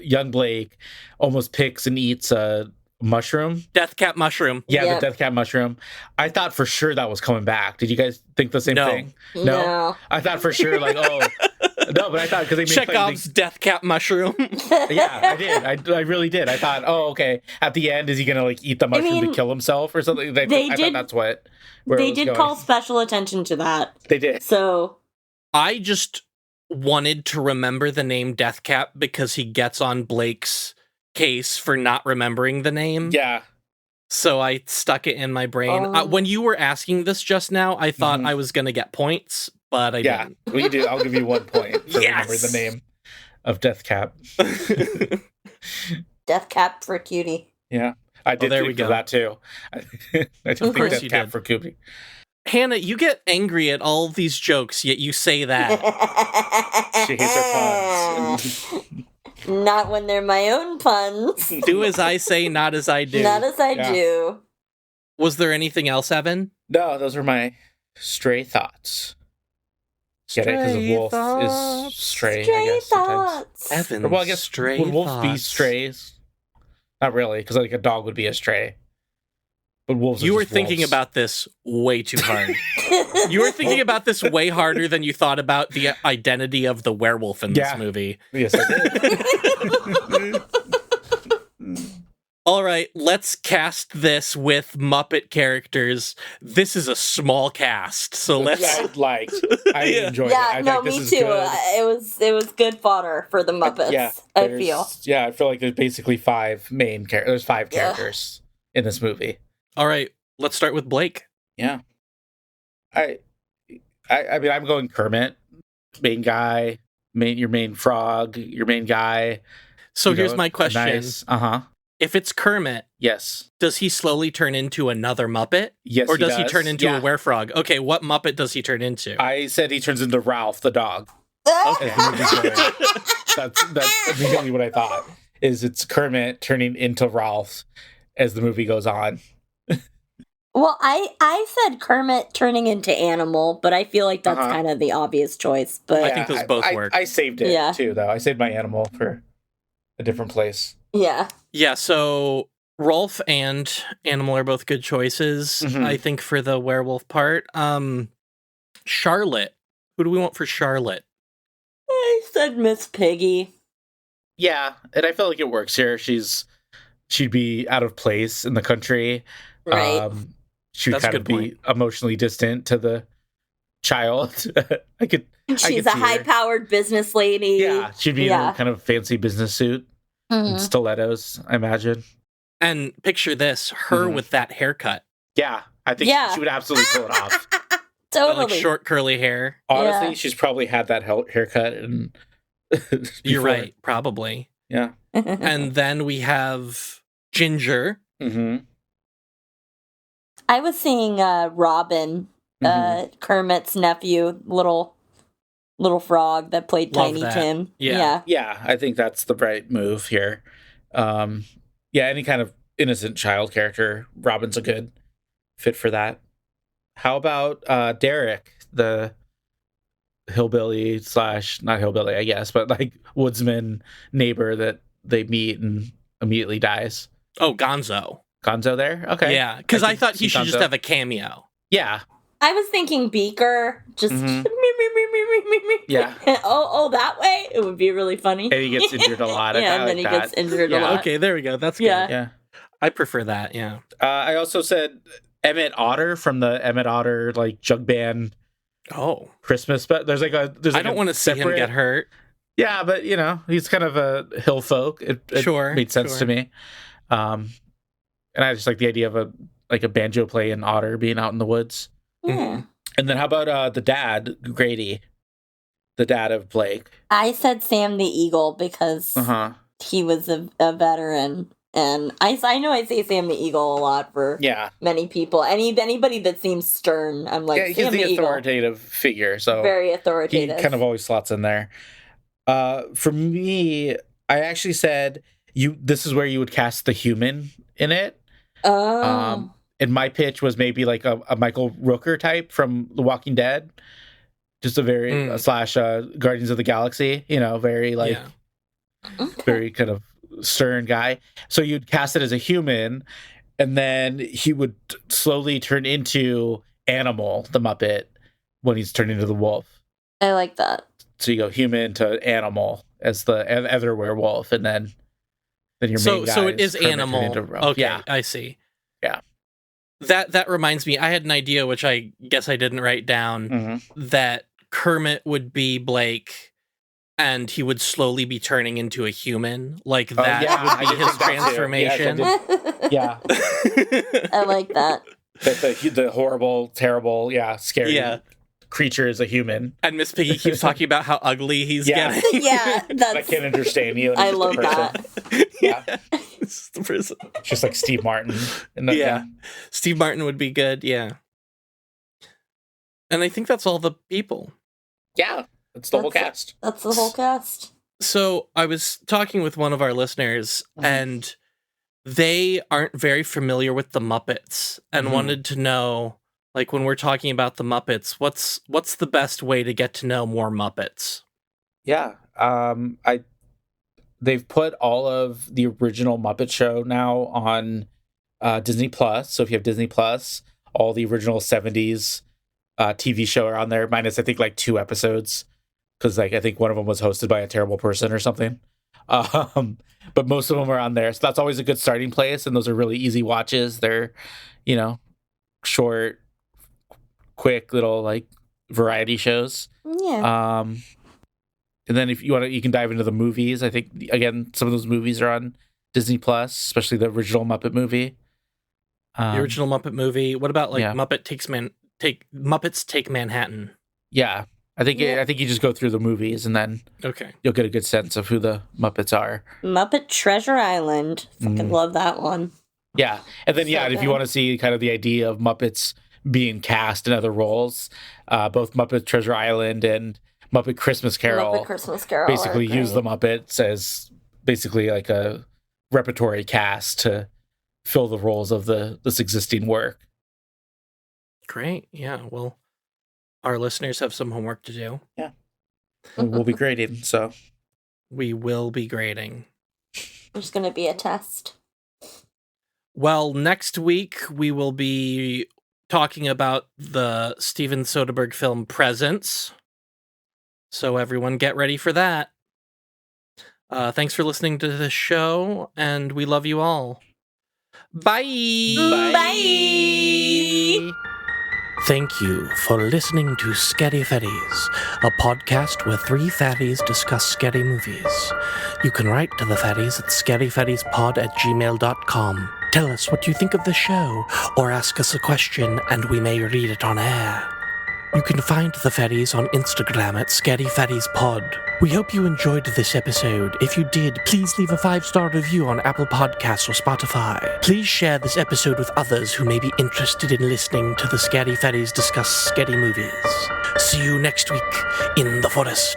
young Blake almost picks and eats a mushroom. Death cap mushroom. Yeah, Yep. the death cap mushroom. I thought for sure that was coming back. Did you guys think the same No. thing? No. I thought for sure, like, oh, no, but I thought because they made Chekhov's death cap mushroom. yeah, I did. I really did. I thought, oh, okay. At the end, is he gonna like eat the mushroom mean, to kill himself or something? I they thought did- that's where it They was did going. call special attention to that. They did. So, I just wanted to remember the name Death Cap because he gets on Blake's case for not remembering the name. Yeah. So I stuck it in my brain. Oh. When you were asking this just now, I thought Mhm. I was going to get points, but I Yeah. didn't. We can do. I'll give you 1 point for remembering the Yes! name of Death Cap. death cap for cutie. Yeah. I did there think we of go. that too. I did think course Death you Cap did. for Kubi. Hannah, you get angry at all of these jokes, yet you say that. She hates her puns. Not when they're my own puns. Do as I say, not as I do. Not as I Yeah. do. Was there anything else, Evan? No, those are my stray thoughts. Get it? Because a wolf is stray, I Stray guess, sometimes. thoughts. Evan, Or, well, I guess stray would wolves be thoughts. strays? Not really, because like a dog would be a stray. But wolves. You are were just thinking wolves. about this way too hard. You were thinking about this way harder than you thought about the identity of the werewolf in this Yeah. movie. Yes, I did. All right, let's cast this with Muppet characters. This is a small cast, so let's. I liked. I Yeah. enjoyed Yeah, it. I no, think this me is too. good. It was good fodder for the Muppets. Yeah, I there's- feel. Yeah, I feel like there's basically five main characters. There's five characters in this movie. All right, let's start with Blake. Yeah. I mean, I'm going Kermit, main guy, your main frog, your main guy. So you here's know, my question. Nice. Uh-huh. If it's Kermit, Yes. does he slowly turn into another Muppet? Yes, Or does he turn into Yeah. a werefrog? Okay, what Muppet does he turn into? I said he turns into Ralph the dog. Okay. As the movie's going. That's immediately what I thought. Is it's Kermit turning into Ralph as the movie goes on. Well, I said Kermit turning into animal, but I feel like that's Uh-huh. kind of the obvious choice. But I think those both work. I saved it Yeah. too, though. I saved my animal for a different place. yeah, Yeah, so Rolf and Animal are both good choices, Mhm. I think, for the werewolf part. Charlotte. Who do we want for Charlotte? I said Miss Piggy. Yeah, and I feel like it works here. She'd be out of place in the country. Right. She'd That's a kind of good be emotionally distant to the child. I could She's could a see her. high-powered business lady. Yeah, she'd be in Yeah. her kind of fancy business suit Mhm. and stilettos, I imagine. And picture this, her Mhm. with that haircut. Yeah, I think Yeah. she would absolutely pull it off. Totally. Like short curly hair. Honestly, Yeah. she's probably had that haircut and You're before. right, probably. Yeah. And then we have Ginger. Mm-hmm. I was seeing Robin, Kermit's nephew, little frog that played Love Tiny that. Tim. Yeah. Yeah, I think that's the right move here. Yeah, any kind of innocent child character. Robin's a good fit for that. How about Derek, the hillbilly / not hillbilly, I guess, but like woodsman neighbor that they meet and immediately dies? Oh, Gonzo. Gonzo there? Okay. Yeah, because I thought he should Gonzo. just have a cameo. Yeah. I was thinking Beaker, just Yeah. oh, that way? It would be really funny. And he gets injured a lot. Yeah, and then he gets injured a Yeah. lot. Okay, there we go. That's good. Yeah. Yeah. I prefer that, yeah. I also said Emmett Otter from the Emmett Otter like jug band Oh. Christmas, but there's I don't want to see him get hurt. Yeah, but he's kind of a hill folk. It Sure, made sense sure. to me. And I just like the idea of a banjo playing otter being out in the woods. Yeah. And then how about the dad, Grady, the dad of Blake? I said Sam the Eagle because Uh-huh. he was a veteran. And I know I say Sam the Eagle a lot for Yeah. many people. Anybody that seems stern, I'm like, Yeah, he's Sam the Eagle. authoritative figure, so Very he authoritative. kind of always slots in there. For me, I actually said this is where you would cast the human in it. Oh. And my pitch was maybe like a Michael Rooker type from The Walking Dead, just a very / Guardians of the Galaxy. Very like very kind of stern guy. So you'd cast it as a human, and then he would slowly turn into Animal, the Muppet, when he's turned into the wolf. I like that. So you go human to Animal as the other werewolf, and then your main guy. So it is Kermit Animal. turned into Okay, Yeah. I see. Yeah. That reminds me, I had an idea, which I guess I didn't write down, Mm-hmm. that Kermit would be Blake, and he would slowly be turning into a human. Like that yeah, would I be did his think that too. transformation. Yeah. I like that. The horrible, terrible, scary creature is a human. And Miss Piggy keeps talking about how ugly he's Yeah. getting. Yeah, I that's. can't understand you. and I he's just a love person. that. Yeah. It's the person. Just like Steve Martin. Yeah. Steve Martin would be good, yeah. And I think that's all the people. Yeah. It's the whole cast. That's the whole cast. So I was talking with one of our listeners, and they aren't very familiar with the Muppets and wanted to know, like, when we're talking about the Muppets, what's the best way to get to know more Muppets? Yeah. They've put all of the original Muppet Show now on Disney Plus. So if you have Disney Plus, all the original 70s TV show are on there, minus I think like 2 episodes, because like I think one of them was hosted by a terrible person or something. But most of them are on there, so that's always a good starting place. And those are really easy watches. They're, short, quick little like variety shows. Yeah. And then if you want to, you can dive into the movies. I think again, some of those movies are on Disney Plus, especially the original Muppet movie. The original Muppet movie. What about like yeah. Muppets Take Manhattan? Yeah, I think you just go through the movies and then you'll get a good sense of who the Muppets are. Muppet Treasure Island. Fucking love that one. Yeah, and then and if you want to see kind of the idea of Muppets being cast in other roles, both Muppet Treasure Island and Muppet Christmas Carol, basically use the Muppets as basically like a repertory cast to fill the roles of this existing work. Great. Yeah. Well, our listeners have some homework to do. Yeah. We'll be grading, so. We will be grading. There's going to be a test. Well, next week we will be talking about the Steven Soderbergh film Presence. So everyone get ready for that. Thanks for listening to the show, and we love you all. Bye! Bye! Thank you for listening to Scary Fairies, a podcast where 3 fairies discuss scary movies. You can write to the fairies at scaryfairiespod@gmail.com. Tell us what you think of the show, or ask us a question and we may read it on air. You can find the fairies on Instagram at Scary Fairies Pod. We hope you enjoyed this episode. If you did, please leave a 5-star review on Apple Podcasts or Spotify. Please share this episode with others who may be interested in listening to the Scary Fairies discuss scary movies. See you next week in the forest.